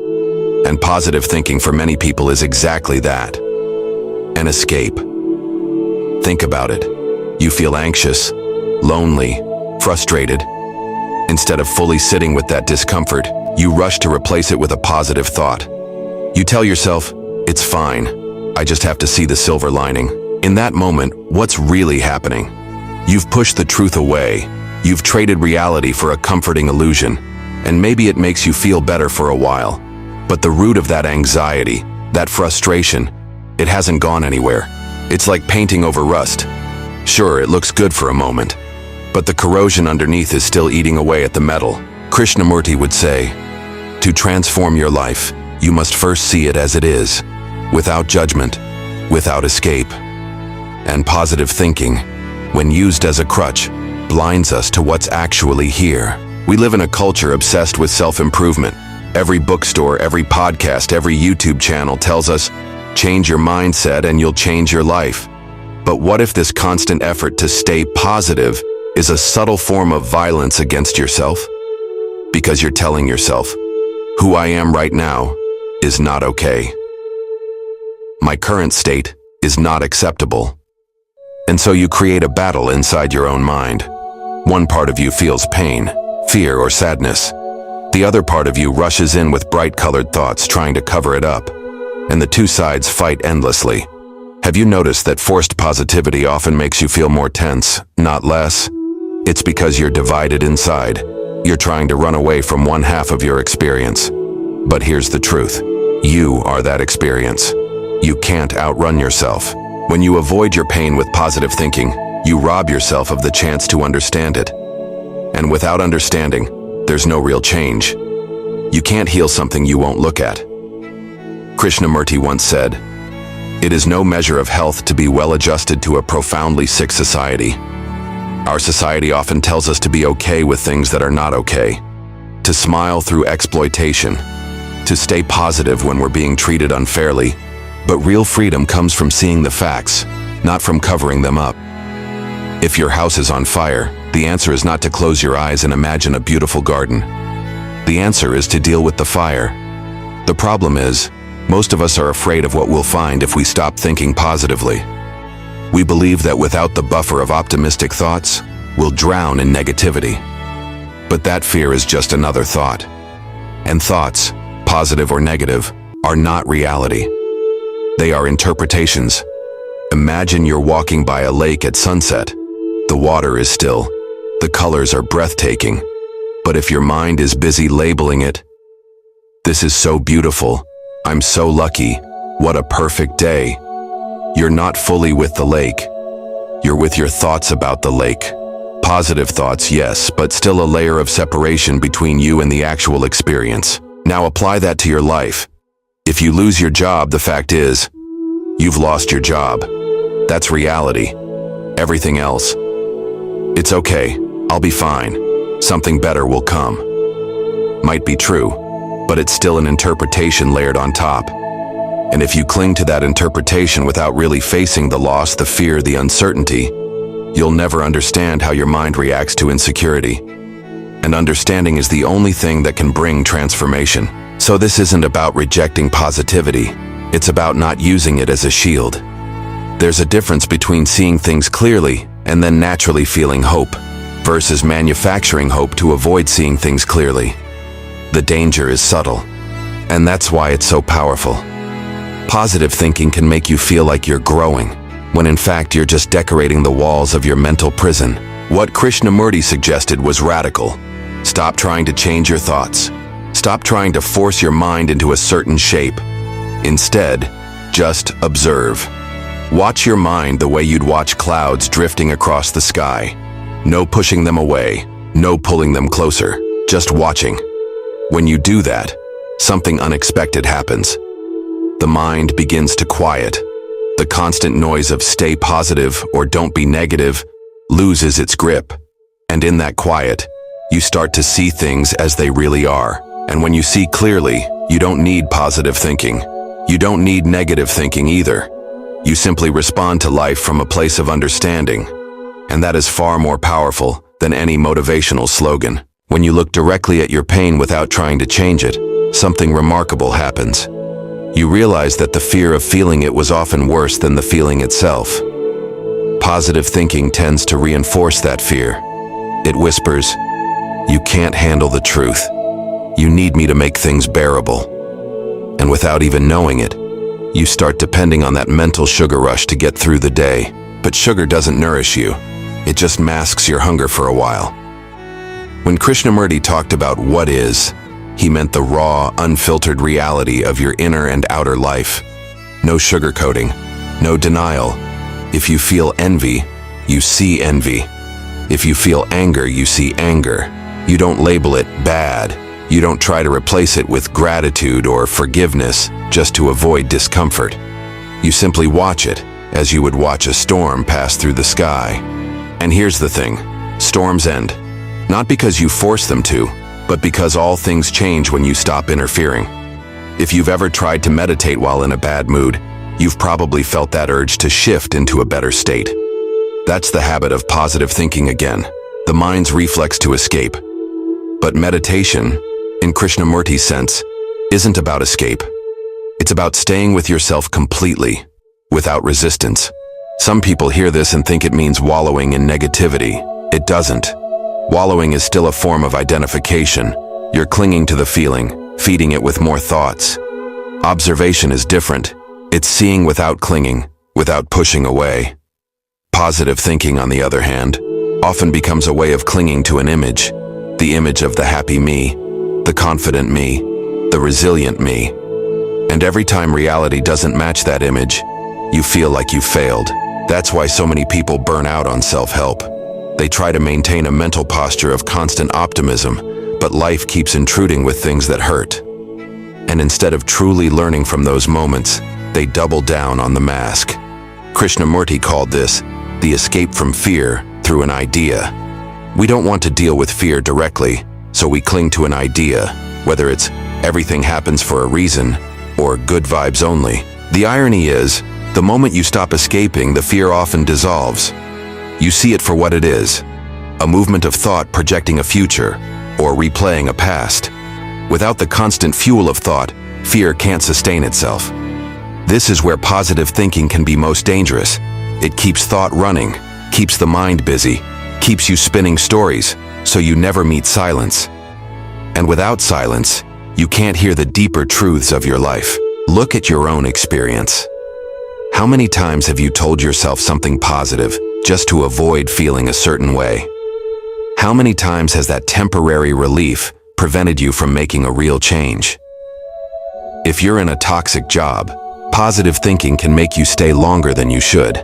And positive thinking for many people is exactly that. An escape. Think about it. You feel anxious, lonely, frustrated. Instead of fully sitting with that discomfort, you rush to replace it with a positive thought. You tell yourself, "It's fine. I just have to see the silver lining." In that moment, what's really happening? You've pushed the truth away. You've traded reality for a comforting illusion. And maybe it makes you feel better for a while. But the root of that anxiety, that frustration, it hasn't gone anywhere. It's like painting over rust. Sure, it looks good for a moment, but the corrosion underneath is still eating away at the metal. Krishnamurti would say, to transform your life, you must first see it as it is, without judgment, without escape. And positive thinking, when used as a crutch, blinds us to what's actually here. We live in a culture obsessed with self-improvement. Every bookstore, every podcast, every YouTube channel tells us, change your mindset and you'll change your life. But what if this constant effort to stay positive is a subtle form of violence against yourself? Because you're telling yourself, who I am right now is not okay. My current state is not acceptable. And so you create a battle inside your own mind. One part of you feels pain, fear, or sadness. The other part of you rushes in with bright-colored thoughts trying to cover it up. And the two sides fight endlessly. Have you noticed that forced positivity often makes you feel more tense, not less? It's because you're divided inside. You're trying to run away from one half of your experience. But here's the truth. You are that experience. You can't outrun yourself. When you avoid your pain with positive thinking, you rob yourself of the chance to understand it. And without understanding, there's no real change. You can't heal something you won't look at. Krishnamurti once said, "It is no measure of health to be well-adjusted to a profoundly sick society." Our society often tells us to be okay with things that are not okay, to smile through exploitation, to stay positive when we're being treated unfairly. But real freedom comes from seeing the facts, not from covering them up. If your house is on fire, the answer is not to close your eyes and imagine a beautiful garden. The answer is to deal with the fire. The problem is, most of us are afraid of what we'll find if we stop thinking positively. We believe that without the buffer of optimistic thoughts, we'll drown in negativity. But that fear is just another thought. And thoughts, positive or negative, are not reality. They are interpretations. Imagine you're walking by a lake at sunset. The water is still. The colors are breathtaking. But if your mind is busy labeling it, "This is so beautiful. I'm so lucky. What a perfect day," you're not fully with the lake. You're with your thoughts about the lake. Positive thoughts, yes, but still a layer of separation between you and the actual experience. Now apply that to your life. If you lose your job, the fact is, you've lost your job. That's reality. Everything else, it's okay, I'll be fine. Something better will come. Might be true, but it's still an interpretation layered on top. And if you cling to that interpretation without really facing the loss, the fear, the uncertainty, you'll never understand how your mind reacts to insecurity. And understanding is the only thing that can bring transformation. So this isn't about rejecting positivity. It's about not using it as a shield. There's a difference between seeing things clearly and then naturally feeling hope, versus manufacturing hope to avoid seeing things clearly. The danger is subtle, and that's why it's so powerful. Positive thinking can make you feel like you're growing, when in fact you're just decorating the walls of your mental prison. What Krishnamurti suggested was radical. Stop trying to change your thoughts. Stop trying to force your mind into a certain shape. Instead, just observe. Watch your mind the way you'd watch clouds drifting across the sky. No pushing them away, no pulling them closer, just watching. When you do that, something unexpected happens. The mind begins to quiet. The constant noise of stay positive or don't be negative loses its grip. And in that quiet, you start to see things as they really are. And when you see clearly, you don't need positive thinking. You don't need negative thinking either. You simply respond to life from a place of understanding. And that is far more powerful than any motivational slogan. When you look directly at your pain without trying to change it, something remarkable happens. You realize that the fear of feeling it was often worse than the feeling itself. Positive thinking tends to reinforce that fear. It whispers, "You can't handle the truth. You need me to make things bearable." And without even knowing it, you start depending on that mental sugar rush to get through the day. But sugar doesn't nourish you. It just masks your hunger for a while. When Krishnamurti talked about what is, he meant the raw, unfiltered reality of your inner and outer life. No sugarcoating, no denial. If you feel envy, you see envy. If you feel anger, you see anger. You don't label it bad. You don't try to replace it with gratitude or forgiveness just to avoid discomfort. You simply watch it as you would watch a storm pass through the sky. And here's the thing, storms end, not because you force them to, but because all things change when you stop interfering. If you've ever tried to meditate while in a bad mood, you've probably felt that urge to shift into a better state. That's the habit of positive thinking again, the mind's reflex to escape. But meditation, in Krishnamurti's sense, isn't about escape. It's about staying with yourself completely, without resistance. Some people hear this and think it means wallowing in negativity. It doesn't. Wallowing is still a form of identification. You're clinging to the feeling, feeding it with more thoughts. Observation is different. It's seeing without clinging, without pushing away. Positive thinking, on the other hand, often becomes a way of clinging to an image. The image of the happy me, the confident me, the resilient me. And every time reality doesn't match that image, you feel like you failed. That's why so many people burn out on self-help. They try to maintain a mental posture of constant optimism, but life keeps intruding with things that hurt. And instead of truly learning from those moments, they double down on the mask. Krishnamurti called this the escape from fear through an idea. We don't want to deal with fear directly, so we cling to an idea, whether it's everything happens for a reason or good vibes only. The irony is, the moment you stop escaping, the fear often dissolves. You see it for what it is, a movement of thought projecting a future or replaying a past. Without the constant fuel of thought, fear can't sustain itself. This is where positive thinking can be most dangerous. It keeps thought running, keeps the mind busy, keeps you spinning stories, so you never meet silence. And without silence, you can't hear the deeper truths of your life. Look at your own experience. How many times have you told yourself something positive just to avoid feeling a certain way? How many times has that temporary relief prevented you from making a real change? If you're in a toxic job, positive thinking can make you stay longer than you should.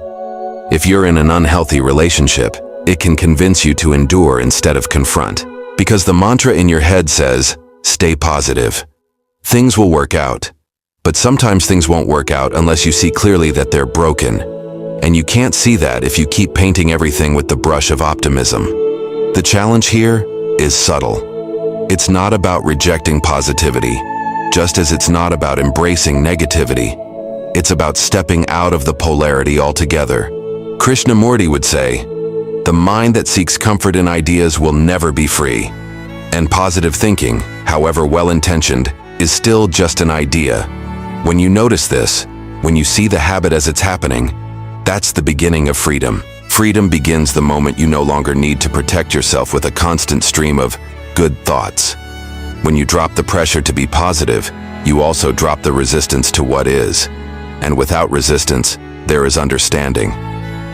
If you're in an unhealthy relationship, It can convince you to endure instead of confront. Because the mantra in your head says, stay positive. Things will work out. But sometimes things won't work out unless you see clearly that they're broken. And you can't see that if you keep painting everything with the brush of optimism. The challenge here is subtle. It's not about rejecting positivity, just as it's not about embracing negativity. It's about stepping out of the polarity altogether. Krishnamurti would say, the mind that seeks comfort in ideas will never be free. And positive thinking, however well-intentioned, is still just an idea. When you notice this, when you see the habit as it's happening, that's the beginning of freedom. Freedom begins the moment you no longer need to protect yourself with a constant stream of good thoughts. When you drop the pressure to be positive, you also drop the resistance to what is. And without resistance, there is understanding.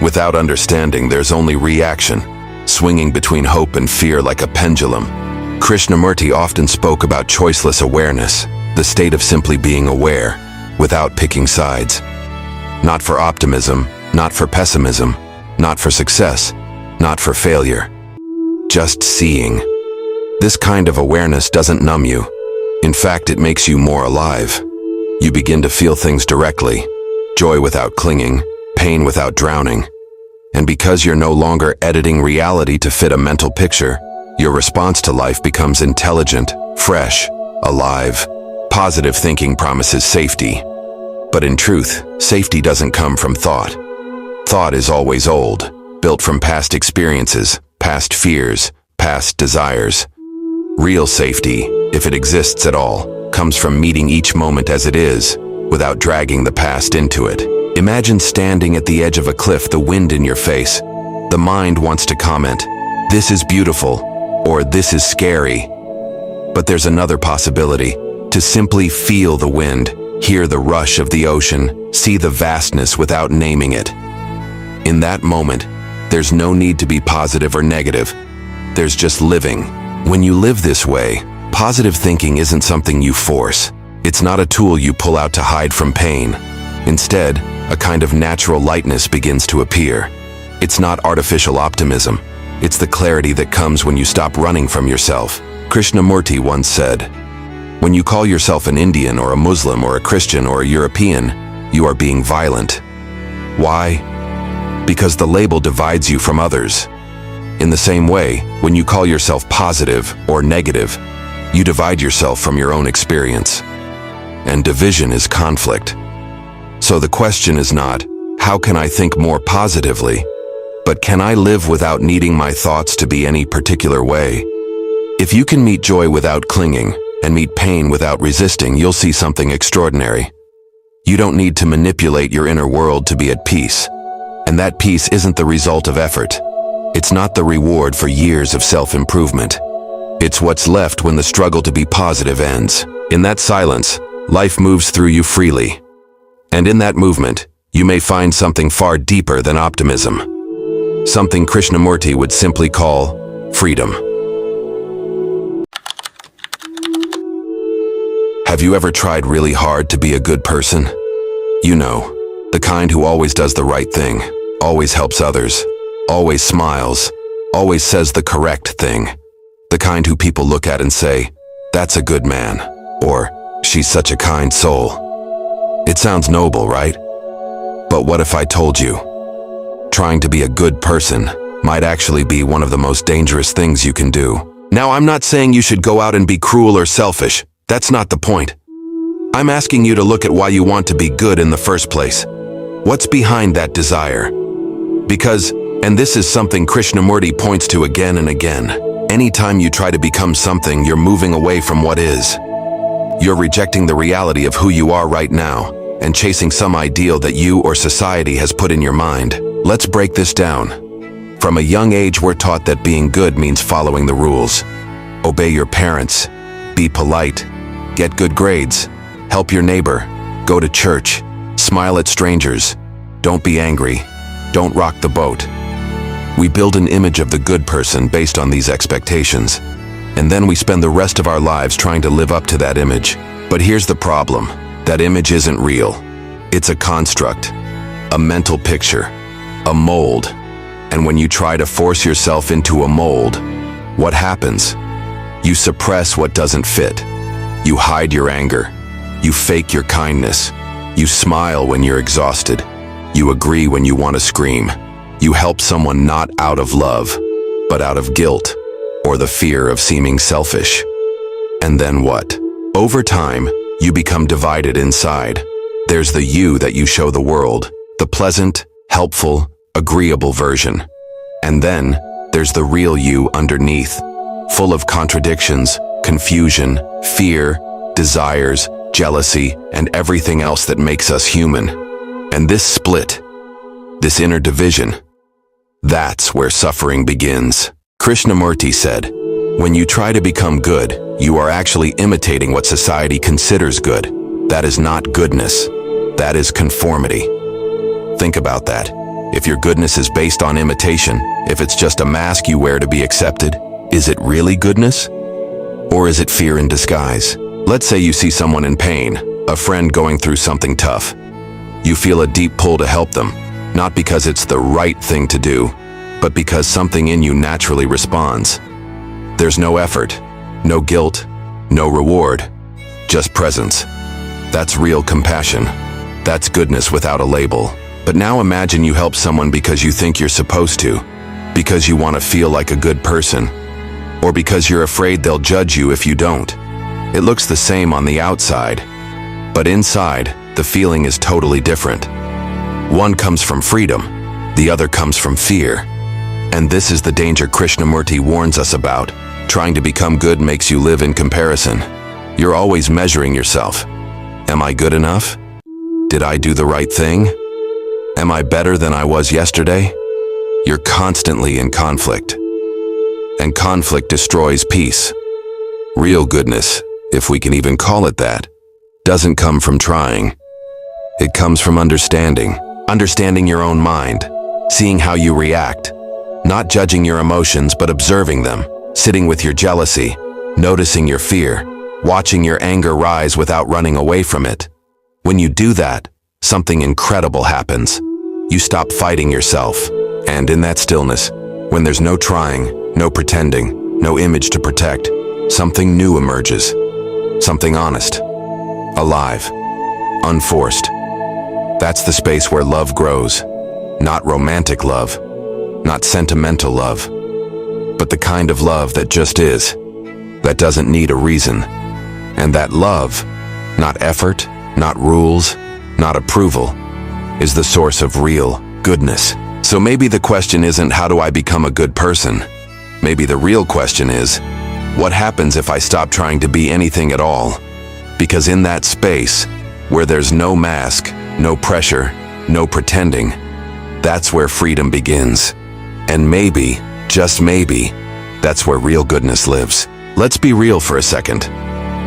Without understanding, there's only reaction, swinging between hope and fear like a pendulum. Krishnamurti often spoke about choiceless awareness, the state of simply being aware, without picking sides. Not for optimism, not for pessimism, not for success, not for failure. Just seeing. This kind of awareness doesn't numb you. In fact, it makes you more alive. You begin to feel things directly, joy without clinging, pain without drowning. And because you're no longer editing reality to fit a mental picture, your response to life becomes intelligent, fresh, alive. Positive thinking promises safety. But in truth, safety doesn't come from thought. Thought is always old, built from past experiences, past fears, past desires. Real safety, if it exists at all, comes from meeting each moment as it is, without dragging the past into it. Imagine standing at the edge of a cliff, the wind in your face. The mind wants to comment, "This is beautiful," or "This is scary." But there's another possibility, to simply feel the wind, hear the rush of the ocean, see the vastness without naming it. In that moment, there's no need to be positive or negative. There's just living. When you live this way, positive thinking isn't something you force. It's not a tool you pull out to hide from pain. Instead, a kind of natural lightness begins to appear. It's not artificial optimism. It's the clarity that comes when you stop running from yourself. Krishnamurti once said, "When you call yourself an Indian or a Muslim or a Christian or a European, you are being violent." Why? Because the label divides you from others. In the same way, when you call yourself positive or negative, you divide yourself from your own experience. And division is conflict. So the question is not, how can I think more positively? But can I live without needing my thoughts to be any particular way? If you can meet joy without clinging, and meet pain without resisting, you'll see something extraordinary. You don't need to manipulate your inner world to be at peace. And that peace isn't the result of effort. It's not the reward for years of self-improvement. It's what's left when the struggle to be positive ends. In that silence, life moves through you freely. And in that movement, you may find something far deeper than optimism. Something Krishnamurti would simply call freedom. Have you ever tried really hard to be a good person? You know, the kind who always does the right thing, always helps others, always smiles, always says the correct thing. The kind who people look at and say, "That's a good man," or "She's such a kind soul." It sounds noble, right? But what if I told you, trying to be a good person might actually be one of the most dangerous things you can do? Now, I'm not saying you should go out and be cruel or selfish. That's not the point. I'm asking you to look at why you want to be good in the first place. What's behind that desire? Because, and this is something Krishnamurti points to again and again, anytime you try to become something, you're moving away from what is. You're rejecting the reality of who you are right now and chasing some ideal that you or society has put in your mind. Let's break this down. From a young age, we're taught that being good means following the rules. Obey your parents, be polite, get good grades, help your neighbor, go to church, smile at strangers, don't be angry, don't rock the boat. We build an image of the good person based on these expectations, and then we spend the rest of our lives trying to live up to that image. But here's the problem. That image isn't real. It's a construct, a mental picture, a mold. And when you try to force yourself into a mold, what happens? You suppress what doesn't fit. You hide your anger. You fake your kindness. You smile when you're exhausted. You agree when you want to scream. You help someone not out of love, but out of guilt or the fear of seeming selfish. And then what? Over time, you become divided inside. There's the you that you show the world, the pleasant, helpful, agreeable version. And then there's the real you underneath, full of contradictions, confusion, fear, desires, jealousy, and everything else that makes us human. And this split, this inner division, that's where suffering begins. Krishnamurti said, "When you try to become good, you are actually imitating what society considers good. That is not goodness. That is conformity." Think about that. If your goodness is based on imitation, if it's just a mask you wear to be accepted, is it really goodness? Or is it fear in disguise? Let's say you see someone in pain, a friend going through something tough. You feel a deep pull to help them, not because it's the right thing to do, but because something in you naturally responds. There's no effort, no guilt, no reward, just presence. That's real compassion. That's goodness without a label. But now imagine you help someone because you think you're supposed to, because you want to feel like a good person, or because you're afraid they'll judge you if you don't. It looks the same on the outside, but inside, the feeling is totally different. One comes from freedom, the other comes from fear. And this is the danger Krishnamurti warns us about. Trying to become good makes you live in comparison. You're always measuring yourself. Am I good enough? Did I do the right thing? Am I better than I was yesterday? You're constantly in conflict. And conflict destroys peace. Real goodness, if we can even call it that, doesn't come from trying. It comes from understanding. Understanding your own mind, seeing how you react, not judging your emotions but observing them, sitting with your jealousy, noticing your fear, watching your anger rise without running away from it. When you do that, something incredible happens. You stop fighting yourself, and in that stillness, when there's no trying, no pretending, no image to protect, something new emerges. Something honest, alive, unforced. That's the space where love grows. Not romantic love, not sentimental love, but the kind of love that just is, that doesn't need a reason. And that love, not effort, not rules, not approval, is the source of real goodness. So maybe the question isn't how do I become a good person? Maybe the real question is, what happens if I stop trying to be anything at all? Because in that space, where there's no mask, no pressure, no pretending, that's where freedom begins. And maybe, just maybe, that's where real goodness lives. Let's be real for a second.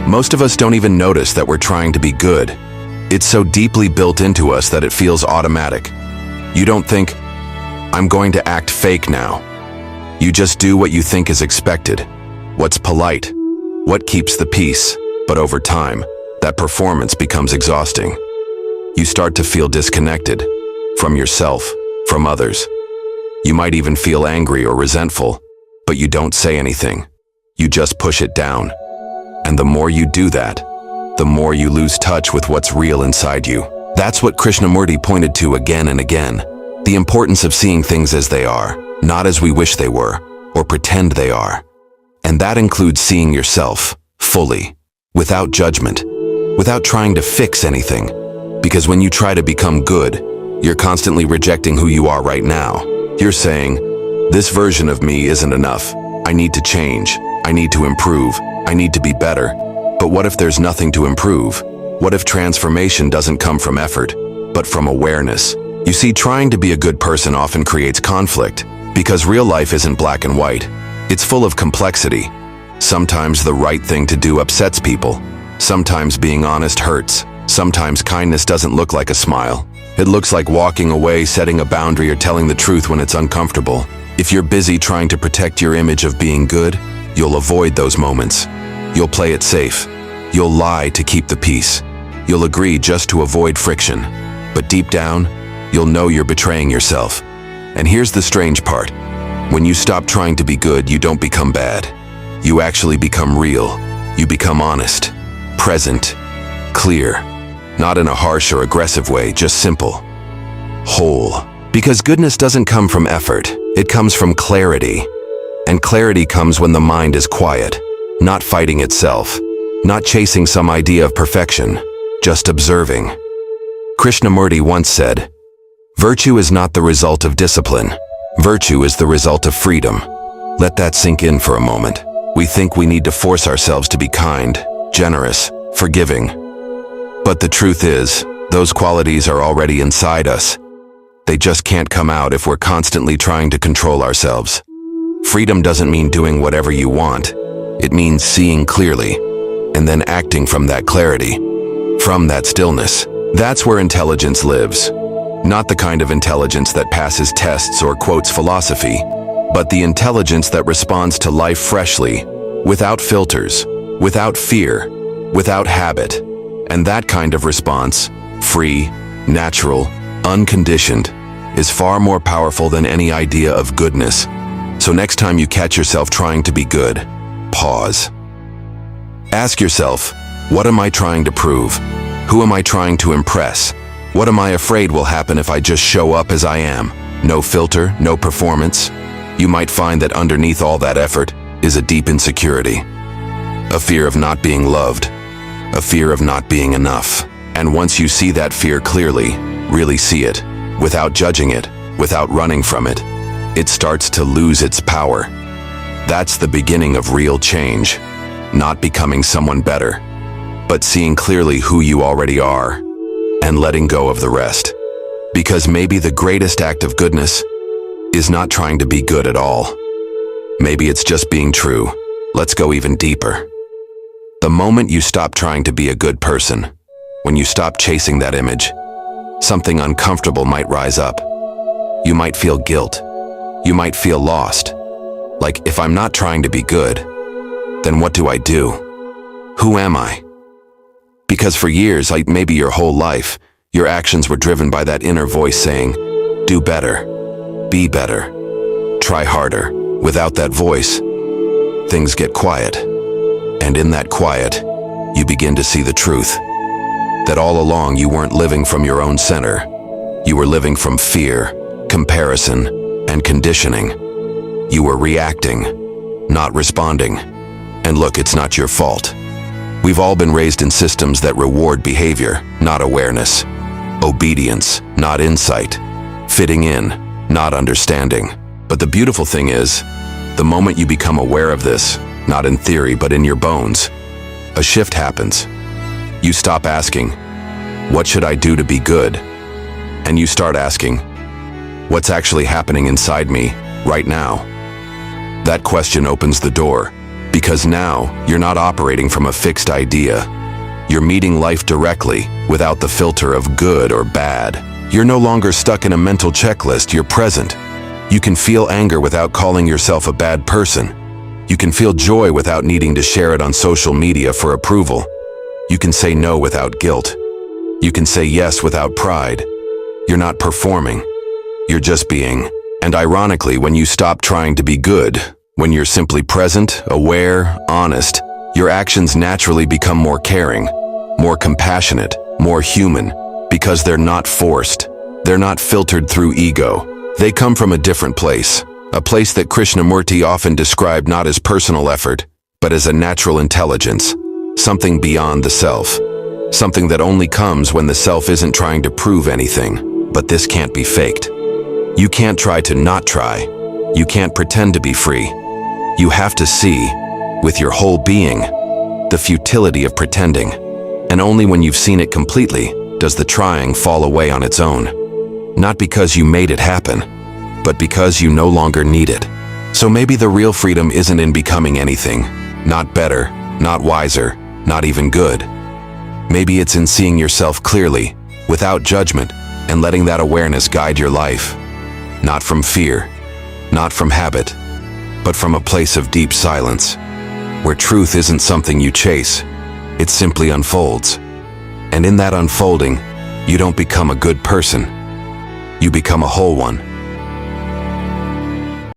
Most of us don't even notice that we're trying to be good. It's so deeply built into us that it feels automatic. You don't think, I'm going to act fake now. You just do what you think is expected, what's polite, what keeps the peace. But over time, that performance becomes exhausting. You start to feel disconnected from yourself, from others. You might even feel angry or resentful, but you don't say anything. You just push it down. And the more you do that, the more you lose touch with what's real inside you. That's what Krishnamurti pointed to again and again. The importance of seeing things as they are, not as we wish they were, or pretend they are. And that includes seeing yourself fully, without judgment, without trying to fix anything. Because when you try to become good, you're constantly rejecting who you are right now. You're saying, this version of me isn't enough. I need to change. I need to improve. I need to be better. But what if there's nothing to improve? What if transformation doesn't come from effort, but from awareness? You see, trying to be a good person often creates conflict, because real life isn't black and white. It's full of complexity. Sometimes the right thing to do upsets people. Sometimes being honest hurts. Sometimes kindness doesn't look like a smile. It looks like walking away, setting a boundary, or telling the truth when it's uncomfortable. If you're busy trying to protect your image of being good, you'll avoid those moments. You'll play it safe. You'll lie to keep the peace. You'll agree just to avoid friction. But deep down, you'll know you're betraying yourself. And here's the strange part. When you stop trying to be good, you don't become bad. You actually become real. You become honest, present, clear. Not in a harsh or aggressive way, just simple. Whole. Because goodness doesn't come from effort. It comes from clarity. And clarity comes when the mind is quiet, not fighting itself, not chasing some idea of perfection, just observing. Krishnamurti once said, "Virtue is not the result of discipline. Virtue is the result of freedom." Let that sink in for a moment. We think we need to force ourselves to be kind, generous, forgiving. But the truth is, those qualities are already inside us. They just can't come out if we're constantly trying to control ourselves. Freedom doesn't mean doing whatever you want. It means seeing clearly, and then acting from that clarity, from that stillness. That's where intelligence lives. Not the kind of intelligence that passes tests or quotes philosophy, but the intelligence that responds to life freshly, without filters, without fear, without habit. And that kind of response, free, natural, unconditioned, is far more powerful than any idea of goodness. So next time you catch yourself trying to be good, pause. Ask yourself, what am I trying to prove? Who am I trying to impress? What am I afraid will happen if I just show up as I am? No filter, no performance. You might find that underneath all that effort is a deep insecurity. A fear of not being loved. A fear of not being enough. And once you see that fear clearly, really see it, without judging it, without running from it, it starts to lose its power. That's the beginning of real change. Not becoming someone better, but seeing clearly who you already are and letting go of the rest. Because maybe the greatest act of goodness is not trying to be good at all. Maybe it's just being true. Let's go even deeper. The moment you stop trying to be a good person, when you stop chasing that image, something uncomfortable might rise up. You might feel guilt. You might feel lost. Like, if I'm not trying to be good, then what do I do? Who am I? Because for years, like maybe your whole life, your actions were driven by that inner voice saying, do better, be better, try harder. Without that voice, things get quiet. And in that quiet, you begin to see the truth. That all along you weren't living from your own center. You were living from fear, comparison, and conditioning. You were reacting, not responding. And look, it's not your fault. We've all been raised in systems that reward behavior, not awareness. Obedience, not insight. Fitting in, not understanding. But the beautiful thing is, the moment you become aware of this, not in theory but in your bones, a shift happens. You stop asking, what should I do to be good? And you start asking, what's actually happening inside me right now? That question opens the door, because now you're not operating from a fixed idea. You're meeting life directly, without the filter of good or bad. You're no longer stuck in a mental checklist, you're present. You can feel anger without calling yourself a bad person. You can feel joy without needing to share it on social media for approval. You can say no without guilt. You can say yes without pride. You're not performing. You're just being. And ironically, when you stop trying to be good, when you're simply present, aware, honest, your actions naturally become more caring, more compassionate, more human, because they're not forced. They're not filtered through ego. They come from a different place, a place that Krishnamurti often described not as personal effort, but as a natural intelligence, something beyond the self, something that only comes when the self isn't trying to prove anything. But this can't be faked. You can't try to not try. You can't pretend to be free. You have to see, with your whole being, the futility of pretending. And only when you've seen it completely does the trying fall away on its own. Not because you made it happen, but because you no longer need it. So maybe the real freedom isn't in becoming anything, not better, not wiser, not even good. Maybe it's in seeing yourself clearly, without judgment, and letting that awareness guide your life. Not from fear, not from habit, but from a place of deep silence, where truth isn't something you chase, it simply unfolds. And in that unfolding, you don't become a good person. You become a whole one.